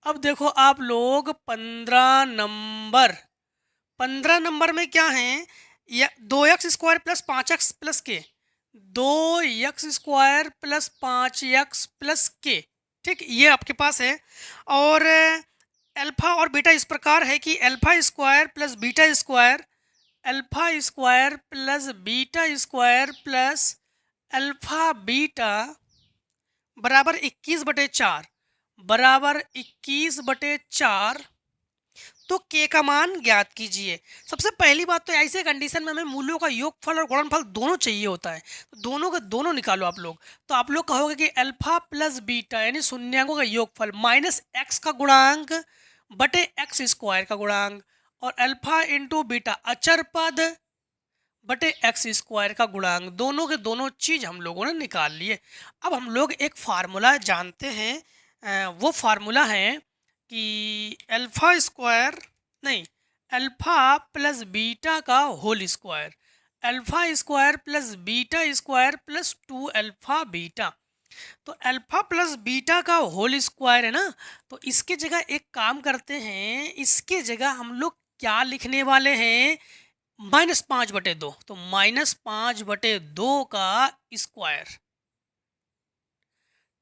अब देखो आप लोग 15 नंबर में क्या है, या 2x² plus 5x+k, 2x² plus 5x+k, ठीक, ये आपके पास है। और अल्फा और बीटा इस प्रकार है कि alpha plus beta alpha plus beta plus alpha beta बराबर 21/4 बराबर 21/4। तो k का मान ज्ञात कीजिए। सबसे पहली बात तो ऐसे कंडीशन में हमें मूल्यों का योगफल और गुणनफल दोनों चाहिए होता है, तो दोनों का दोनों निकालो आप लोग। तो आप लोग कहोगे कि अल्फा प्लस बीटा यानी शून्यांकों का योगफल माइनस x का गुणांक बटे x² का गुणांक और अल्फा इंटू बीटा अचर पद बटे x² का गुणांक, दोनों के दोनों चीज हम लोगों ने निकाल लिए। अब हम लोग एक फार्मूला जानते हैं, वो फार्मूला है कि अल्फा प्लस बीटा का whole square, alpha plus beta plus 2 alpha beta. तो अल्फा प्लस बीटा का होल स्क्वायर है ना, तो इसके जगह एक काम करते हैं, इसके जगह हम लोग क्या लिखने वाले हैं, -5/2। तो -5/2 का स्क्वायर,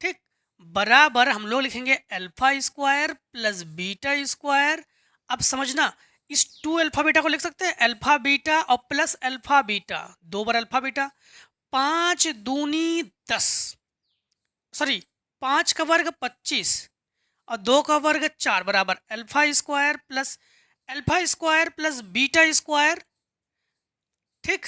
ठीक, बराबर हम लोग लिखेंगे अल्फा² प्लस बीटा²। अब समझना, इस 2 अल्फा बीटा को लिख सकते हैं अल्फा बीटा और प्लस अल्फा बीटा, 2 बार अल्फा बीटा, 5 दूनी 10, सॉरी 5 का वर्ग 25 और 2 का वर्ग 4 बराबर अल्फा² प्लस बीटा², ठीक,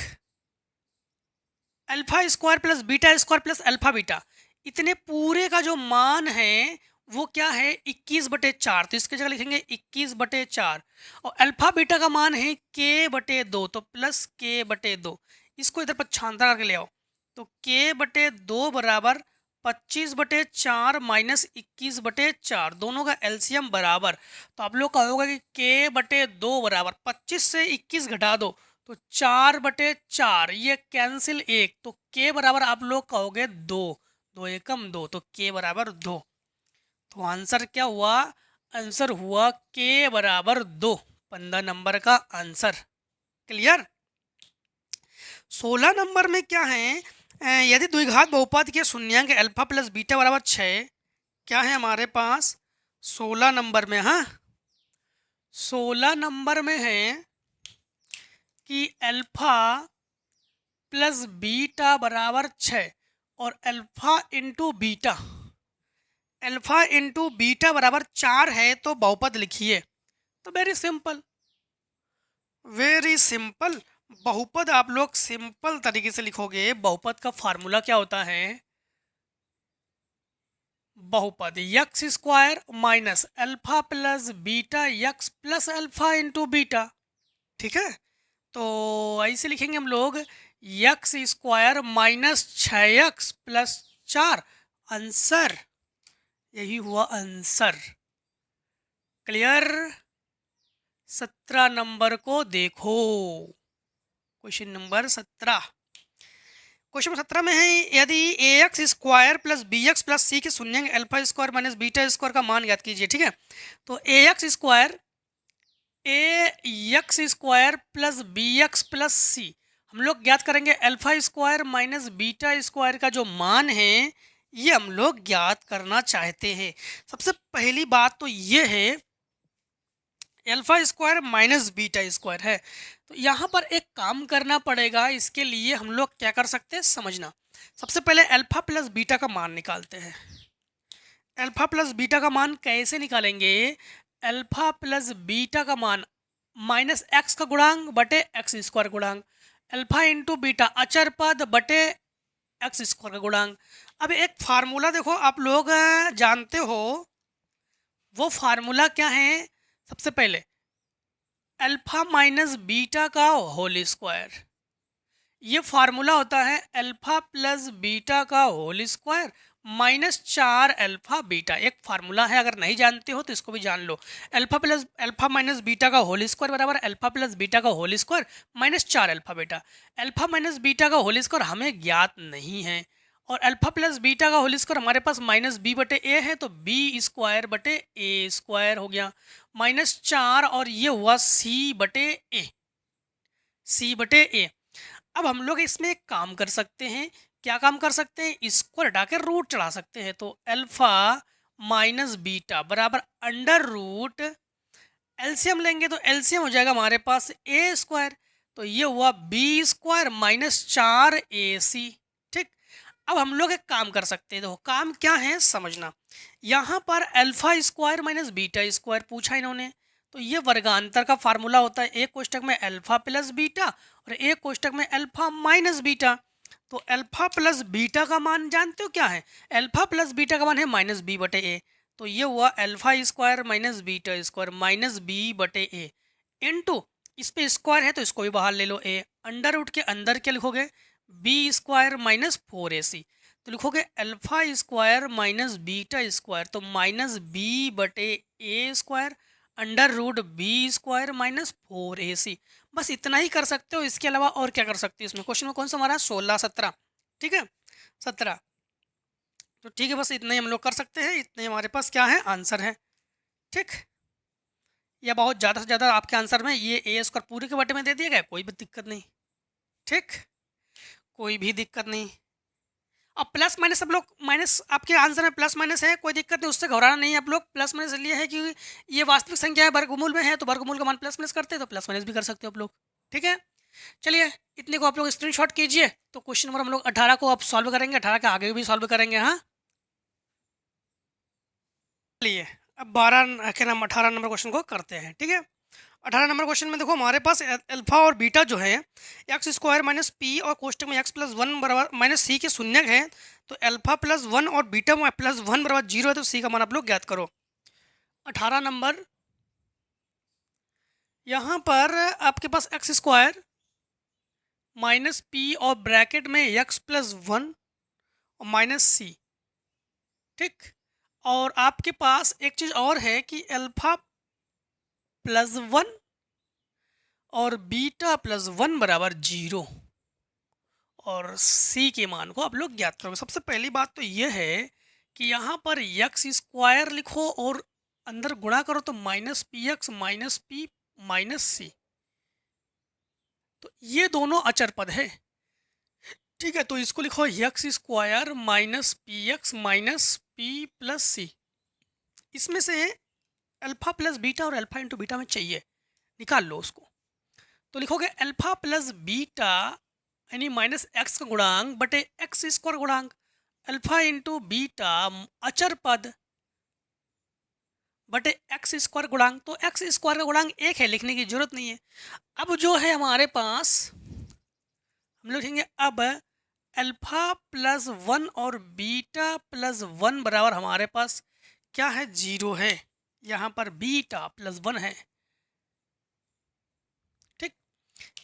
अल्फा² plus beta plus alpha beta, इतने पूरे का जो मान है वो क्या है 21/4। तो इसके जगह लिखेंगे 21/4 और अल्फा बीटा का मान है k/2, तो प्लस k/2, इसको इधर पक्षांतर करके ले आओ। तो k/2 बराबर 25/4 माइनस 21/4, दोनों का एलसीएम बराबर। तो आप लोग कहोगे कि k/2 बराबर 25 से 21 घटा दो तो 4/4, ये कैंसिल 1, तो k बराबर आप लोग कहोगे 2, 2 एकम 2, तो k बराबर 2। तो आंसर क्या हुआ, आंसर हुआ k बराबर 2, 15 नंबर का आंसर। क्लियर। 16 नंबर में क्या है, यदि द्विघात बहुपद के शून्यांक अल्फा प्लस बीटा बराबर 6, क्या है हमारे पास 16 नंबर में, हाँ 16 नंबर में है कि अल्फा प्लस बीटा बराबर 6 और अल्फा इंटू बीटा बराबर 4 है, तो बहुपद लिखिए। तो वेरी सिंपल बहुपद आप लोग सिंपल तरीके से लिखोगे। बहुपद का फार्मूला क्या होता है, बहुपद x² minus alpha plus beta x plus alpha into beta, ठीक है। तो ऐसे लिखेंगे हम लोग x² minus 6x plus 4, answer, यही हुआ आंसर। क्लियर। 17 नंबर को देखो, क्वेश्चन नंबर 17। क्वेश्चन नंबर 17 में है, यदि ax² plus bx plus c के शून्यांक अल्फा² माइनस बीटा² का मान ज्ञात कीजिए, ठीक है। तो ax² plus bx plus c हम लोग ज्ञात करेंगे। अल्फा² माइनस बीटा² का जो मान है ये हम लोग ज्ञात करना चाहते हैं। सबसे पहली बात तो ये है अल्फा² माइनस बीटा² है, तो यहाँ पर एक काम करना पड़ेगा। इसके लिए हम लोग क्या कर सकते हैं, समझना। सबसे पहले अल्फा प्लस बीटा का मान निकालते हैं। अल्फा प्लस बीटा का मान कैसे निकालेंगे, अल्फा प्लस बीटा का मान माइनस x का गुणांक बटे x² गुणांक, अल्फा इंटू बीटा अचर पद बटे x² का गुणांक। अब एक फार्मूला देखो आप लोग जानते हो, वो फार्मूला क्या है, सबसे पहले अल्फा माइनस बीटा का होल स्क्वायर, ये फार्मूला होता है अल्फा प्लस बीटा का whole square minus 4 alpha beta. एक फार्मूला है, अगर नहीं जानते हो तो इसको भी जान लो। अल्फा माइनस बीटा का होल स्क्वायर बराबर अल्फा प्लस बीटा का whole square minus 4 alpha beta. Alpha minus beta का होल स्क्वायर हमें ज्ञात नहीं है और अल्फा प्लस बीटा का होल स्क्वायर हमारे पास माइनस बी बटे ए है, तो बी स्क्वायर बटे ए स्क्वायर हो गया, माइनस 4 और ये हुआ सी बटे ए, सी बटे ए। अब हम लोग इसमें एक काम कर सकते हैं, क्या काम कर सकते हैं, स्क्वायर हटा के रूट चढ़ा सकते हैं। तो अल्फा माइनस बीटा बराबर अंडर रूट, एलसीएम लेंगे तो एलसीएम हो जाएगा हमारे पास ए स्क्वायर, तो ये हुआ बी स्क्वायर माइनस 4ac। ठीक, अब हम लोग एक काम कर सकते हैं, देखो काम क्या है समझना। यहाँ पर alpha square minus beta square पूछा इन्होंने, तो ये वर्गांतर का फार्मूला होता है, एक कोष्टक में अल्फा प्लस बीटा और एक कोष्टक में अल्फा माइनस बीटा। तो अल्फा प्लस बीटा का मान जानते हो क्या है, अल्फा प्लस बीटा का मान है माइनस बी बटे ए, तो ये हुआ alpha square minus beta square minus B बटे ए इंटू, इस पे स्क्वायर है तो इसको भी बाहर ले लो ए, अंडर रूट के अंदर क्या लिखोगे, बी स्क्वायर माइनस 4ac, तो लिखोगे alpha square minus beta square, तो माइनस बी बटे a square under root b square minus 4ac। बस इतना ही कर सकते हो, इसके अलावा और क्या कर सकते हो। इसमें क्वेश्चन में कौन सा हमारा 16 17, ठीक है 17, तो ठीक है बस इतना ही हम लोग कर सकते हैं, इतने हमारे पास क्या है आंसर है। ठीक, या बहुत ज़्यादा से ज़्यादा आपके आंसर में ये ए स्क्वायर पूरे के बटे में दे दिया गया, कोई भी दिक्कत नहीं। ठीक, कोई भी दिक्कत नहीं। अब प्लस माइनस सब लोग, माइनस आपके आंसर में प्लस माइनस है, कोई दिक्कत नहीं, उससे घबराना नहीं है आप लोग। प्लस माइनस इसलिए है कि ये वास्तविक संख्या है, वर्गमूल में है, तो वर्गमूल का मान प्लस माइनस करते हैं तो प्लस माइनस भी कर सकते हो आप लोग। ठीक है, चलिए इतने को आप लोग स्क्रीनशॉट कीजिए। तो क्वेश्चन नंबर हम लोग 18 को अब सॉल्व करेंगे, 18 के आगे भी सॉल्व करेंगे। हाँ, चलिए अब 12 के नाम 18 नंबर क्वेश्चन को करते हैं। ठीक है, 18 नंबर क्वेश्चन में देखो हमारे पास अल्फा और बीटा जो है एक्स स्क्वायर माइनस पी और कोष्टक में एक्स प्लस 1 बराबर माइनस सी के शून्यक है, तो अल्फा प्लस 1 और बीटा प्लस 1 बराबर 0 है, तो सी का मान आप लोग ज्ञात करो। 18 नंबर, यहाँ पर आपके पास एक्स स्क्वायर माइनस पी और ब्रैकेट में एक्स प्लस 1 और माइनस सी। ठीक, और आपके पास एक चीज़ और है कि अल्फा प्लस 1 और बीटा प्लस 1 बराबर 0 और सी के मान को आप लोग ज्ञात करोगे। सबसे पहली बात तो यह है कि यहाँ पर एक्स स्क्वायर लिखो और अंदर गुणा करो तो minus p x minus p minus c, तो ये दोनों अचर पद है। ठीक है, तो इसको लिखो x square minus p x minus p plus c. इसमें से अल्फा प्लस बीटा और अल्फा इंटू बीटा में चाहिए, निकाल लो उसको। तो लिखोगे अल्फा प्लस बीटा यानी माइनस एक्स का गुणांक बटे एक्स स्क्वायर गुणांक, अल्फा इंटू बीटा अचर पद बटे एक्स स्क्वायर गुणांक। तो एक्स स्क्वायर का गुणांक एक है, लिखने की जरूरत नहीं है। अब जो है हमारे पास हम लोग लिखेंगे अब अल्फा प्लस 1 और बीटा प्लस 1 बराबर हमारे पास क्या है, 0 है। यहाँ पर बीटा प्लस 1 है। ठीक,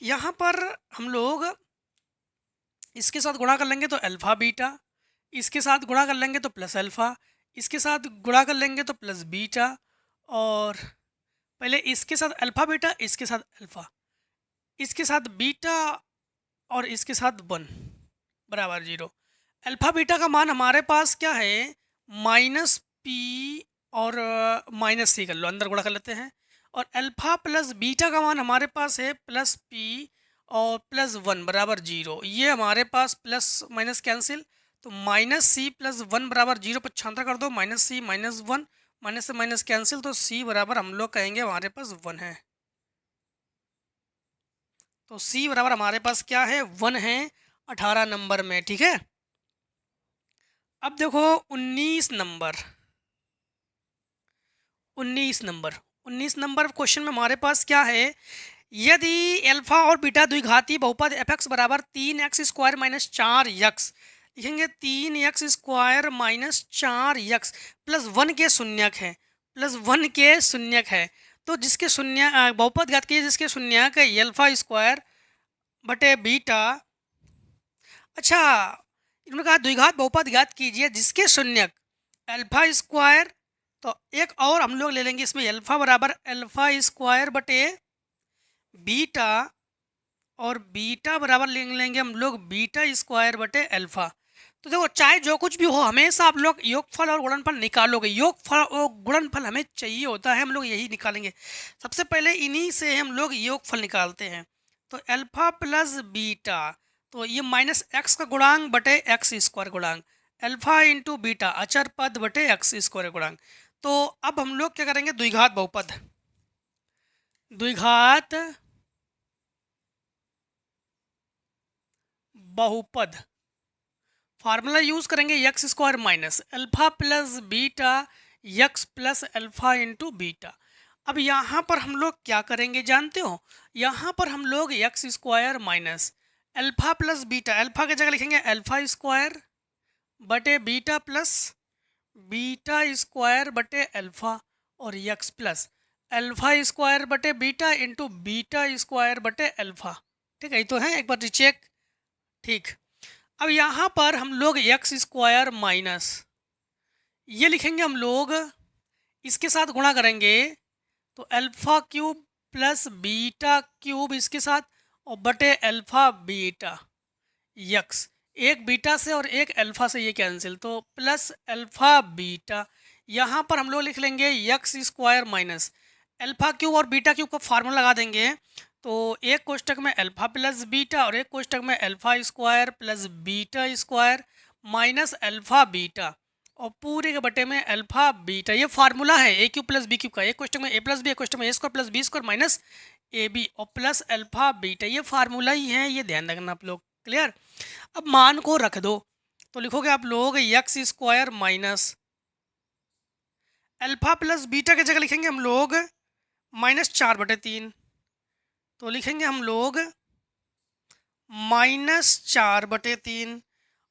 यहाँ पर हम लोग इसके साथ गुणा कर लेंगे तो अल्फा बीटा, इसके साथ गुणा कर लेंगे तो प्लस अल्फा, इसके साथ गुणा कर लेंगे तो प्लस बीटा, और पहले इसके साथ अल्फा बीटा, इसके साथ अल्फा, इसके साथ बीटा और इसके साथ 1 बराबर 0। अल्फा बीटा का मान हमारे पास क्या है, माइनस पी और माइनस सी कर लो, अंदर गुणा कर लेते हैं। और अल्फा प्लस बीटा का मान हमारे पास है प्लस पी और प्लस 1 बराबर 0। ये हमारे पास प्लस माइनस कैंसिल, तो माइनस सी प्लस 1 बराबर 0 पर छांतर कर दो, माइनस सी माइनस 1, माइनस से माइनस कैंसिल, तो सी बराबर हम लोग कहेंगे हमारे पास 1 है। तो सी बराबर हमारे पास क्या है, 1 है 18 नंबर में। ठीक है, अब देखो 19 नंबर, 19 नंबर क्वेश्चन में हमारे पास क्या है, यदि अल्फा और बीटा द्विघाती बहुपद एफ एक्स बराबर 3x स्क्वायर माइनस 4x, लिखेंगे 3x square minus 4x plus 1 के शून्यक है, प्लस 1 के शून्यक है, तो जिसके शून्य बहुपद ज्ञात कीजिए जिसके शून्यक अल्फा स्क्वायर बटे बीटा। अच्छा, इन्होंने कहा द्विघात बहुपद ज्ञात कीजिए जिसके शून्यक अल्फा स्क्वायर, तो एक और हम लोग ले लेंगे इसमें अल्फा बराबर अल्फा स्क्वायर बटे बीटा, और बीटा बराबर ले लेंगे हम लोग बीटा स्क्वायर बटे अल्फा। तो देखो चाहे जो कुछ भी हो हमेशा आप लोग योगफल और गुणनफल निकालोगे। योगफल और गुणनफल हमें चाहिए होता है, हम लोग यही निकालेंगे। सबसे पहले इन्हीं से हम लोग योगफल निकालते हैं। तो अल्फा प्लस बीटा, तो ये माइनस एक्स का गुणांक बटे एक्स स्क्वायर गुणांक, अल्फा इंटू बीटा अचर पद बटे एक्स स्क्वायर गुणांक। तो अब हम लोग क्या करेंगे, द्विघात बहुपद, द्विघात बहुपद फार्मूला यूज करेंगे x square minus alpha plus beta x plus alpha into beta. अब यहाँ पर हम लोग क्या करेंगे जानते हो, यहाँ पर हम लोग x square minus alpha plus beta, alpha की जगह लिखेंगे अल्फा स्क्वायर बटे बीटा प्लस बीटा स्क्वायर बटे अल्फा और एक्स प्लस अल्फा स्क्वायर बटे बीटा इंटू बीटा स्क्वायर बटे अल्फा। ठीक है, ये तो है, एक बार रिचेक। ठीक, अब यहाँ पर हम लोग एक्स स्क्वायर माइनस ये लिखेंगे हम लोग, इसके साथ गुणा करेंगे तो alpha cube plus beta cube इसके साथ और बटे अल्फा बीटा यक्स, एक बीटा से और एक अल्फा से ये कैंसिल, तो प्लस अल्फा बीटा। यहाँ पर हम लोग लिख लेंगे x square minus alpha cube और बीटा क्यूब का फार्मूला लगा देंगे। तो एक कोष्टक में अल्फा प्लस बीटा और एक कोष्टक में alpha square plus beta square minus alpha beta और पूरे के बटे में अल्फा बीटा। ये फार्मूला है ए क्यूब प्लस बी क्यूब का, एक कोष्टक में ए प्लस बी, एक कोष्टक में a square plus b square minus a b और प्लस अल्फा बीटा, ये फार्मूला ही है, ये ध्यान रखना आप लोग। क्लियर। अब मान को रख दो, तो लिखोगे आप लोग x square minus alpha plus beta की जगह लिखेंगे हम लोग -4/3, तो लिखेंगे हम लोग -4/3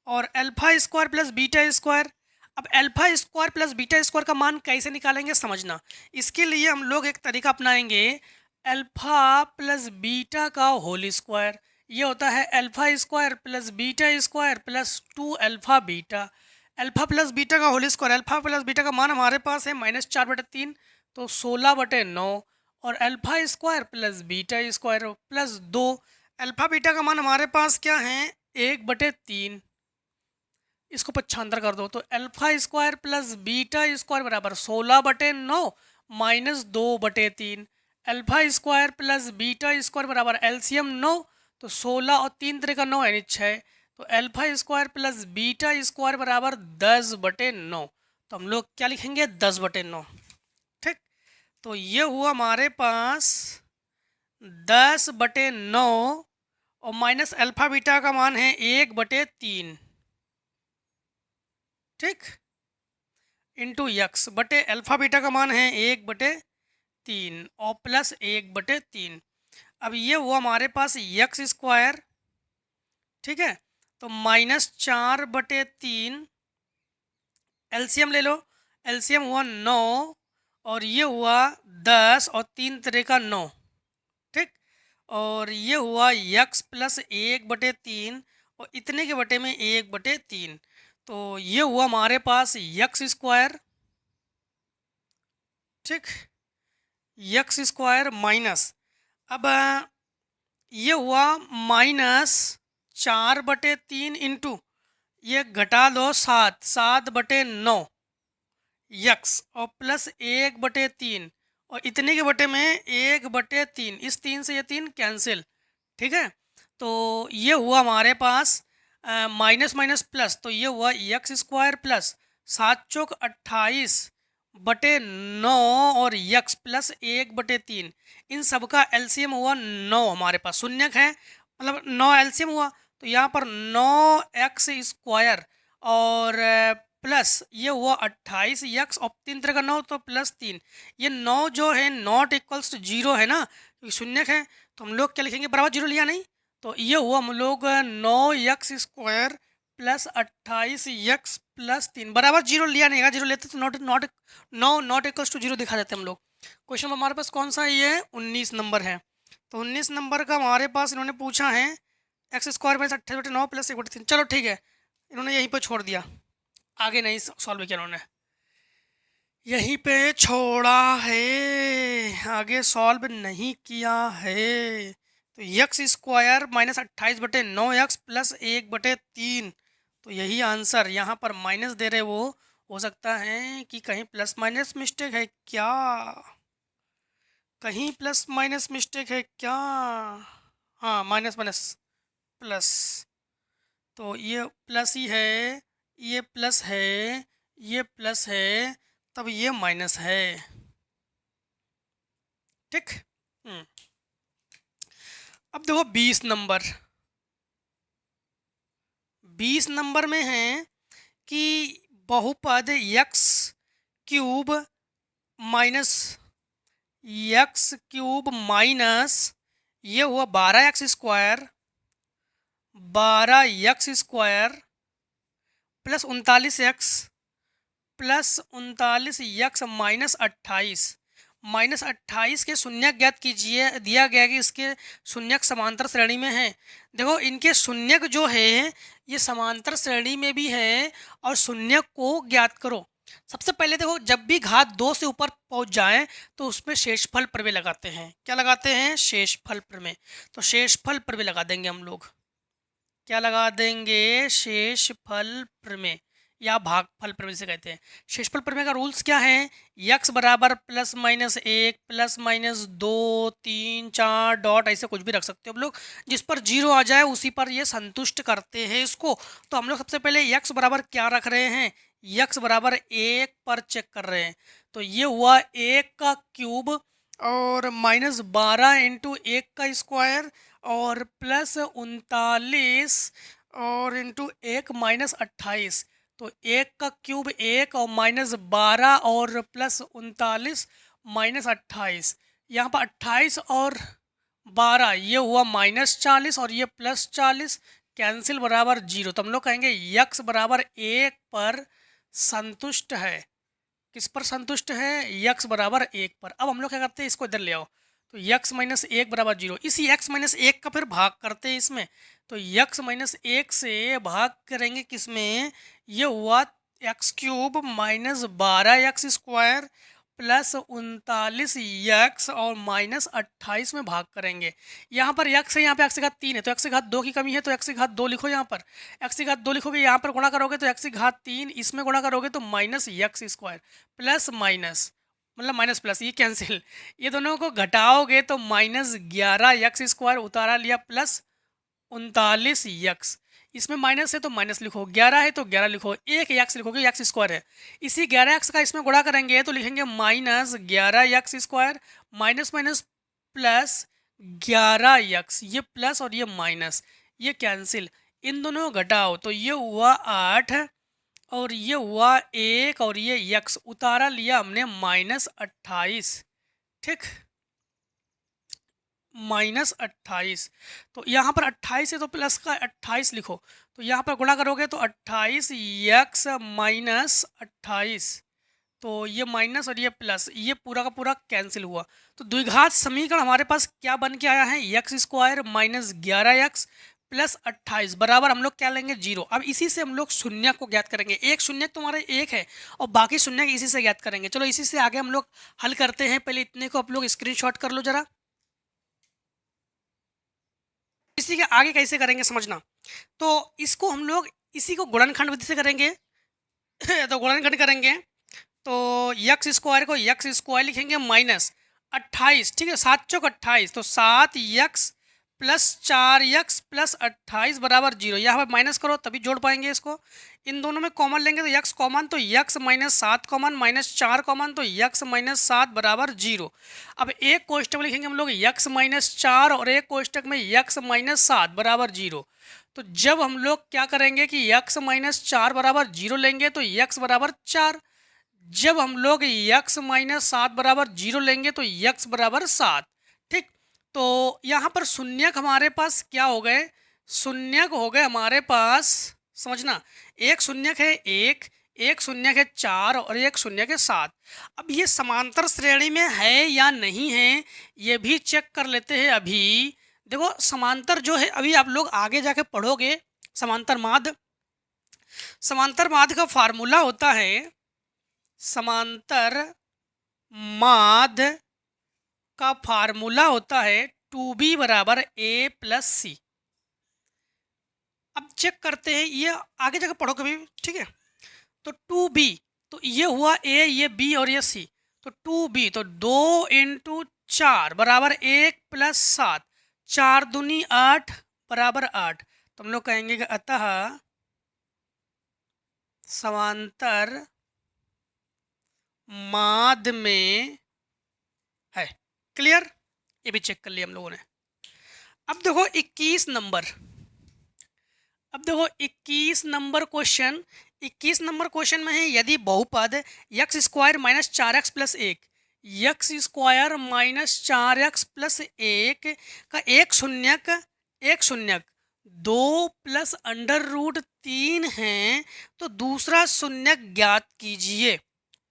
और alpha square plus beta square. अब alpha square plus beta square का मान कैसे निकालेंगे समझना। इसके लिए हम लोग एक तरीका अपनाएंगे, अल्फा प्लस बीटा का होल स्क्वायर, ये होता है alpha square plus beta square plus 2 alpha beta. Alpha plus beta का whole square, alpha plus beta का मान हमारे पास है -4/3, तो 16/9 और alpha square plus beta square plus 2, alpha beta का मान हमारे पास क्या है 1/3, इसको पक्षांतर कर दो, तो alpha square plus beta square बराबर 16/9 -2/3, alpha square plus beta square बराबर एलसीएम 9, तो 16 और 3 3 का 9 यानी 6, तो alpha square plus beta square बराबर 10/9, तो हम लोग क्या लिखेंगे 10/9। ठीक, तो ये हुआ हमारे पास 10/9 और माइनस अल्फा बीटा का मान है 1/3, ठीक, इंटू यक्स बटे अल्फा बीटा का मान है 1/3 और प्लस 1/3। अब ये हुआ हमारे पास यक्स स्क्वायर, ठीक है, तो -4/3, एलसीएम ले लो, एलसीएम हुआ 9 और ये हुआ 10 और 3 3 का 9, ठीक, और ये हुआ यक्स प्लस 1/3 और इतने के बटे में 1/3, तो ये हुआ हमारे पास यक्स स्क्वायर, ठीक, यक्स स्क्वायर माइनस, अब ये हुआ -4/3 इंटू ये घटा दो 7/9 यक्स और प्लस 1/3 और इतने के बटे में 1/3, इस 3 से ये 3 कैंसिल, ठीक है, तो ये हुआ हमारे पास माइनस माइनस प्लस, तो ये हुआ यक्स स्क्वायर प्लस 7 चौक 28/9 और यक्स प्लस 1/3, इन सब का एलसीएम हुआ 9, हमारे पास शून्यक है मतलब 9 एलसीएम हुआ, तो यहाँ पर 9x स्क्वायर और प्लस ये हुआ 28 यक्स और 3 3 का 9 तो प्लस 3, ये 9 जो है नॉट इक्वल्स टू 0 है ना, शून्यक है, तो हम लोग क्या लिखेंगे बराबर 0 लिया नहीं, तो ये हुआ हम लोग 9x square plus 28 x plus 3 बराबर 0 लिया नहीं, 0 लेते तो नॉट इक्वल्स टू 0 दिखा देते हम लोग। क्वेश्चन हमारे पास कौन सा है, ये 19 नंबर है, तो 19 नंबर का हमारे पास इन्होंने पूछा है एक्स स्क्वायर माइनस 28/9 प्लस 1/3। चलो ठीक है, इन्होंने यहीं पर छोड़ दिया, आगे नहीं सॉल्व किया इन्होंने, यहीं पे छोड़ा है, आगे सॉल्व नहीं किया है। तो x square minus 28/9 x plus 1/3, तो यही आंसर यहाँ पर माइनस दे रहे वो हो सकता है कि कहीं प्लस माइनस मिस्टेक है क्या? कहीं प्लस माइनस मिस्टेक है क्या? हाँ, माइनस माइनस प्लस, तो ये प्लस ही है, ये प्लस है, ये प्लस है, तब ये माइनस है। ठीक। अब देखो 20 नंबर में है कि बहुपद यक्स क्यूब माइनस ये हुआ 12 एक्स स्क्वायर प्लस 39 एक्स -28 के शून्यक ज्ञात कीजिए। दिया गया कि इसके शून्यक समांतर श्रेणी में है। देखो इनके शून्यक जो है ये समांतर श्रेणी में भी है और शून्यक को ज्ञात करो। सबसे पहले देखो जब भी घात 2 से ऊपर पहुंच जाए तो उसमें शेषफल प्रमेय लगाते हैं। क्या लगाते हैं? शेषफल प्रमेय। तो शेषफल प्रमेय लगा देंगे हम लोग। क्या लगा देंगे? शेषफल प्रमेय या भागफल प्रमेय से कहते हैं। शेषफल प्रमेय का रूल्स क्या है? यक्स बराबर +-1 +-2 3 4 डॉट ऐसे कुछ भी रख सकते हो आप लोग। जिस पर 0 आ जाए उसी पर ये संतुष्ट करते हैं इसको। तो हम लोग सबसे पहले यक्स बराबर क्या रख रहे हैं? यक्स बराबर 1 पर चेक कर रहे हैं। तो ये हुआ 1 का क्यूब और -12 इंटू 1 का स्क्वायर और +39 और इंटू 1 -28। तो 1 का क्यूब 1 और -12 और +39 -28। यहाँ पर 28 और 12 ये हुआ -40 और ये +40 कैंसिल बराबर 0। तो हम लोग कहेंगे यक्स बराबर 1 पर संतुष्ट है। किस पर संतुष्ट है? यक्स बराबर 1 पर। अब हम लोग क्या करते हैं, इसको इधर ले आओ। तो यक्स -1 बराबर 0। इसी यक्स -1 का फिर भाग करते हैं इसमें। तो यक्स -1 से भाग करेंगे किसमें? ये हुआ एक्स क्यूब -12 एक्स स्क्वायर +39 और -28 में भाग करेंगे। यहाँ पर यक्स है, यहाँ पे एक्स की घात 3 है तो एक्स की घात 2 की कमी है तो एक्स की घात 2 लिखो। यहाँ पर एक्स की घात 2 लिखोगे, यहाँ पर गुणा करोगे तो एक्स की घात 3, इसमें गुणा करोगे तो -x² प्लस माइनस मतलब माइनस प्लस ये कैंसिल, ये दोनों को घटाओगे तो -11 एक्स स्क्वायर उतारा लिया प्लस 39 एक्स। इसमें माइनस है तो माइनस लिखो, 11 है तो 11 लिखो, एक एक्स लिखोगे, एक्स स्क्वायर है। इसी 11 एक्स का इसमें गुणा करेंगे तो लिखेंगे -11 x square minus minus plus 11 x. ये प्लस और ये माइनस ये कैंसिल, इन दोनों को घटाओ तो ये हुआ 8 और ये हुआ 1 और ये यक्स उतारा लिया हमने -28। ठीक, -28। तो यहाँ पर 28 है तो प्लस का 28 लिखो। तो यहाँ पर गुणा करोगे तो 28 यक्स -28। तो ये माइनस और ये प्लस ये पूरा का पूरा कैंसिल हुआ। तो द्विघात समीकरण हमारे पास क्या बन के आया है? x² -11x प्लस 28 बराबर हम लोग क्या लेंगे? 0। अब इसी से हम लोग शून्य को ज्ञात करेंगे। एक शून्य तुम्हारा एक है और बाकी शून्य इसी से ज्ञात करेंगे। चलो इसी से आगे हम लोग हल करते हैं। पहले इतने को आप लोग स्क्रीनशॉट कर लो जरा। इसी के आगे कैसे करेंगे समझना। तो इसको हम लोग इसी को गुणनखंड विधि से करेंगे। तो गुणनखंड करेंगे तो x² लिखेंगे -28। ठीक है, 7 चौक 28 तो 7x प्लस 4x प्लस 28 बराबर 0। यहाँ पर माइनस करो तभी जोड़ पाएंगे इसको। इन दोनों में कॉमन लेंगे तो x कॉमन, तो x -7 कॉमन, -4 कॉमन तो x -7 बराबर 0। अब एक कोष्टक में लिखेंगे हम लोग x -4 और एक कोष्टक में x -7 बराबर 0। तो जब हम लोग क्या करेंगे कि x -4 बराबर 0 लेंगे तो x बराबर 4। जब हम लोग x -7 बराबर 0 लेंगे तो x बराबर 7। ठीक, तो यहाँ पर शून्यक हमारे पास क्या हो गए? शून्यक हो गए हमारे पास, समझना, एक शून्यक है 1, एक शून्यक है 4 और एक शून्यक है 7। अब ये समांतर श्रेणी में है या नहीं है ये भी चेक कर लेते हैं। अभी देखो समांतर जो है, अभी आप लोग आगे जाके पढ़ोगे समांतर माध्य। समांतर माध्य का फार्मूला होता है, समांतर माध्य का फार्मूला होता है 2b बराबर a प्लस सी। अब चेक करते हैं, ये आगे जाकर पढ़ो कभी, ठीक है। तो 2b, तो ये हुआ a, ये b और ये c। तो 2b, तो 2 × 4 बराबर 1 + 7, 4 दूनी 8 बराबर 8। तो हम लोग कहेंगे कि अतः समांतर माध्य में है। क्लियर, ये भी चेक कर लिया हम लोगों ने। अब देखो 21 नंबर, अब देखो 21 नंबर क्वेश्चन, 21 नंबर क्वेश्चन में है यदि बहुपद x² - 4x + 1, x² - 4x + 1 का एक शून्यक 2 + √3 है, तो दूसरा शून्यक ज्ञात कीजिए।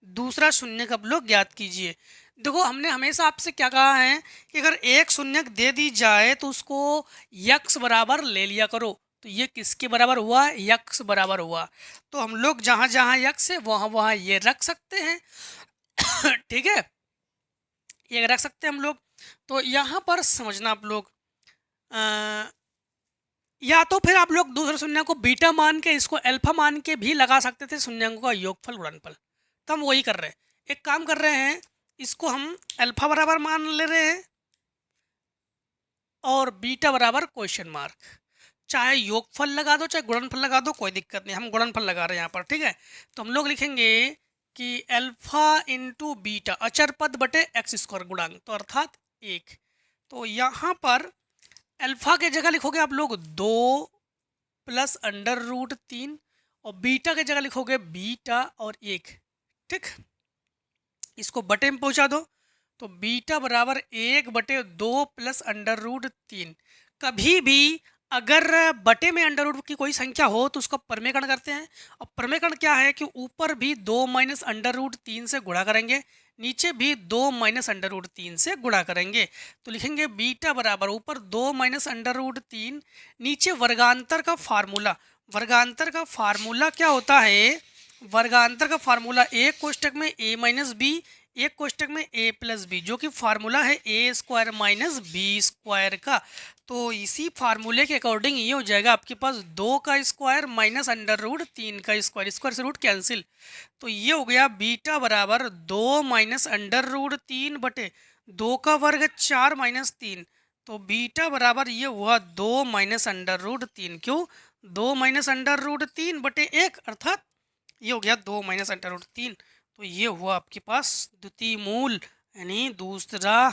दूसरा शून्यक आप लोग ज्ञात कीजिए। देखो हमने हमेशा आपसे क्या कहा है कि अगर एक शून्यक दे दी जाए तो उसको यक्स बराबर ले लिया करो। तो ये किसके बराबर हुआ? यक्स बराबर हुआ। तो हम लोग जहाँ जहाँ यक्स है वहाँ वहाँ ये रख सकते हैं। ठीक है, ये रख सकते हैं हम लोग। तो यहाँ पर समझना आप लोग, या तो फिर आप लोग दूसरे शून्य को बीटा मान के इसको अल्फा मान के भी लगा सकते थे, शून्यांकों का योगफल गुणनफल। तो हम वही कर रहे हैं, एक काम कर रहे हैं, इसको हम अल्फा बराबर मान ले रहे हैं और बीटा बराबर क्वेश्चन मार्क। चाहे योगफल लगा दो चाहे गुणनफल लगा दो, कोई दिक्कत नहीं, हम गुणनफल लगा रहे हैं यहाँ पर। ठीक है, तो हम लोग लिखेंगे कि अल्फा इंटू बीटा अचर पद बटे x² गुणांक, तो अर्थात 1। तो यहाँ पर अल्फा के जगह लिखोगे आप लोग 2 + √3 और बीटा के जगह लिखोगे बीटा और 1। ठीक, इसको बटे में पहुंचा दो, तो बीटा बराबर 1/2 + √3। कभी भी अगर बटे में अंडर रूट की कोई संख्या हो तो उसका परमेकरण करते हैं, और परमेकरण क्या है कि ऊपर भी 2 - √3 से गुणा करेंगे, नीचे भी 2 - √3 से गुणा करेंगे। तो लिखेंगे बीटा बराबर ऊपर 2 - √3, नीचे वर्गांतर का फार्मूला। वर्गांतर का फार्मूला क्या होता है? वर्गांतर का फार्मूला एक कोष्टक में a - b, एक कोष्टक में a + b, जो कि फार्मूला है a² - b² का। तो इसी फार्मूले के अकॉर्डिंग ये हो जाएगा आपके पास 2 का स्क्वायर माइनस √3 का स्क्वायर, स्क्वायर से रूट कैंसिल। तो ये हो गया बीटा बराबर 2 - √3 बटे 2 का वर्ग 4 - 3। तो बीटा बराबर ये हुआ 2 - √3। क्यों? 2 - √3 बटे 1, अर्थात ये हो गया 2 - √3। तो ये हुआ आपके पास द्वितीय मूल, यानी दूसरा,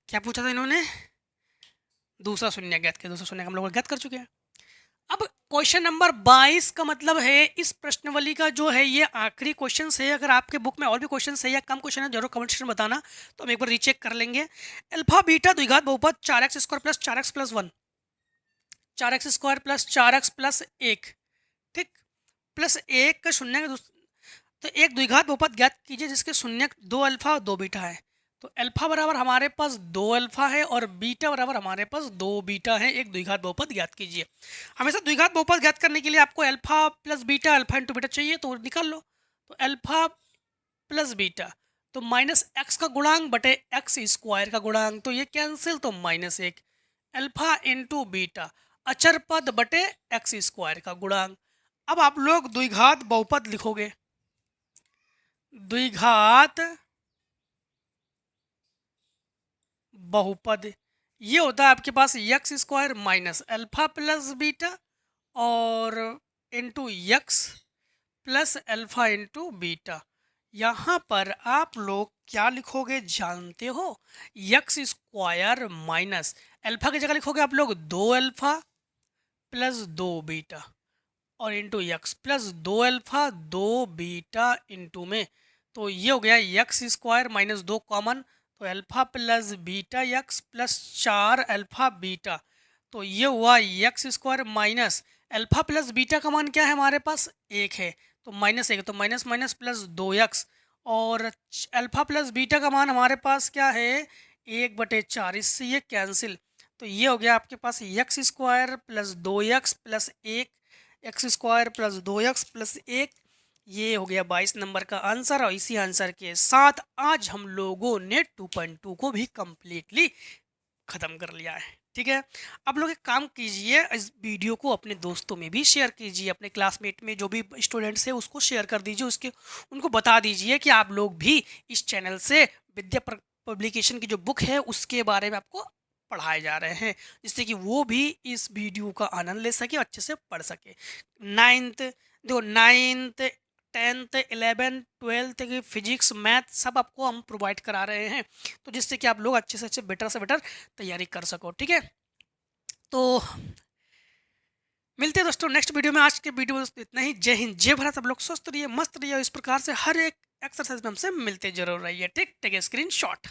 क्या पूछा था इन्होंने? दूसरा शून्य ज्ञात किया। दूसरा शून्य हम लोग ज्ञात कर चुके हैं। अब क्वेश्चन नंबर 22 का मतलब है इस प्रश्नवली का जो है ये आखिरी क्वेश्चन है। अगर आपके बुक में और भी क्वेश्चन है या कम क्वेश्चन है जरूर कमेंट सेक्शन में बताना, तो हम एक बार रीचेक कर लेंगे। अल्फा बीटा द्विघात बहुपद 4x² + 4x + 1, 4x² + 4x + 1, ठीक, प्लस 1 का शून्य का तो एक द्विघात बहुपद ज्ञात कीजिए जिसके शून्य 2 अल्फा और 2 बीटा है। तो अल्फा बराबर हमारे पास 2 अल्फा है और बीटा बराबर हमारे पास 2 बीटा है। एक द्विघात बहुपद ज्ञात कीजिए। हमेशा द्विघात बहुपद ज्ञात करने के लिए आपको alpha plus beta, alpha into beta चाहिए, तो निकाल लो। तो अल्फा प्लस बीटा, तो -x का गुणांक बटे x² का गुणांक, तो ये कैंसिल, तो -1। अल्फा इंटू बीटा अचर पद बटे x² का गुणांक। अब आप लोग द्विघात बहुपद लिखोगे। द्विघात बहुपद ये होता है आपके पास x² minus alpha plus beta और into x plus alpha into beta. यहाँ पर आप लोग क्या लिखोगे जानते हो? x² माइनस अल्फा की जगह लिखोगे आप लोग 2 अल्फा प्लस 2 बीटा और into x plus 2 alpha 2 beta into में। तो ये हो गया x² माइनस 2 कॉमन, तो alpha plus beta x plus 4 alpha beta. तो ये हुआ x² minus alpha plus beta का मान क्या है हमारे पास? 1 है, तो -1, तो माइनस माइनस प्लस 2x, और अल्फा प्लस बीटा का मान हमारे पास क्या है? 1/4, इससे ये कैंसिल। तो ये हो गया आपके पास x² plus 2x plus 1, x² plus 2x plus 1। ये हो गया 22 नंबर का आंसर। और इसी आंसर के साथ आज हम लोगों ने 2.2 को भी कंप्लीटली ख़त्म कर लिया है। ठीक है? आप लोग एक काम कीजिए, इस वीडियो को अपने दोस्तों में भी शेयर कीजिए, अपने क्लासमेट में जो भी स्टूडेंट्स हैं उसको शेयर कर दीजिए, उसके उनको बता दीजिए कि आप लोग भी इस चैनल से पब्लिकेशन की जो बुक है उसके बारे में आपको पढ़ाए जा रहे हैं, जिससे कि वो भी इस वीडियो का आनंद ले सके, अच्छे से पढ़ सके। 9th देखो 9th 10th 11th 12th की फिजिक्स मैथ सब आपको हम प्रोवाइड करा रहे हैं, तो जिससे कि आप लोग अच्छे से अच्छे बेटर से बेटर तैयारी कर सको। ठीक है, तो मिलते हैं दोस्तों नेक्स्ट वीडियो में। आज के वीडियो में दोस्तों इतना ही। जय हिंद, जय भारत। आप लोग स्वस्थ रहिए, मस्त रहिए, इस प्रकार से हर एक एक्सरसाइज में हमसे मिलते जरूर रहिए। ठीक, टेक ए स्क्रीन शॉट।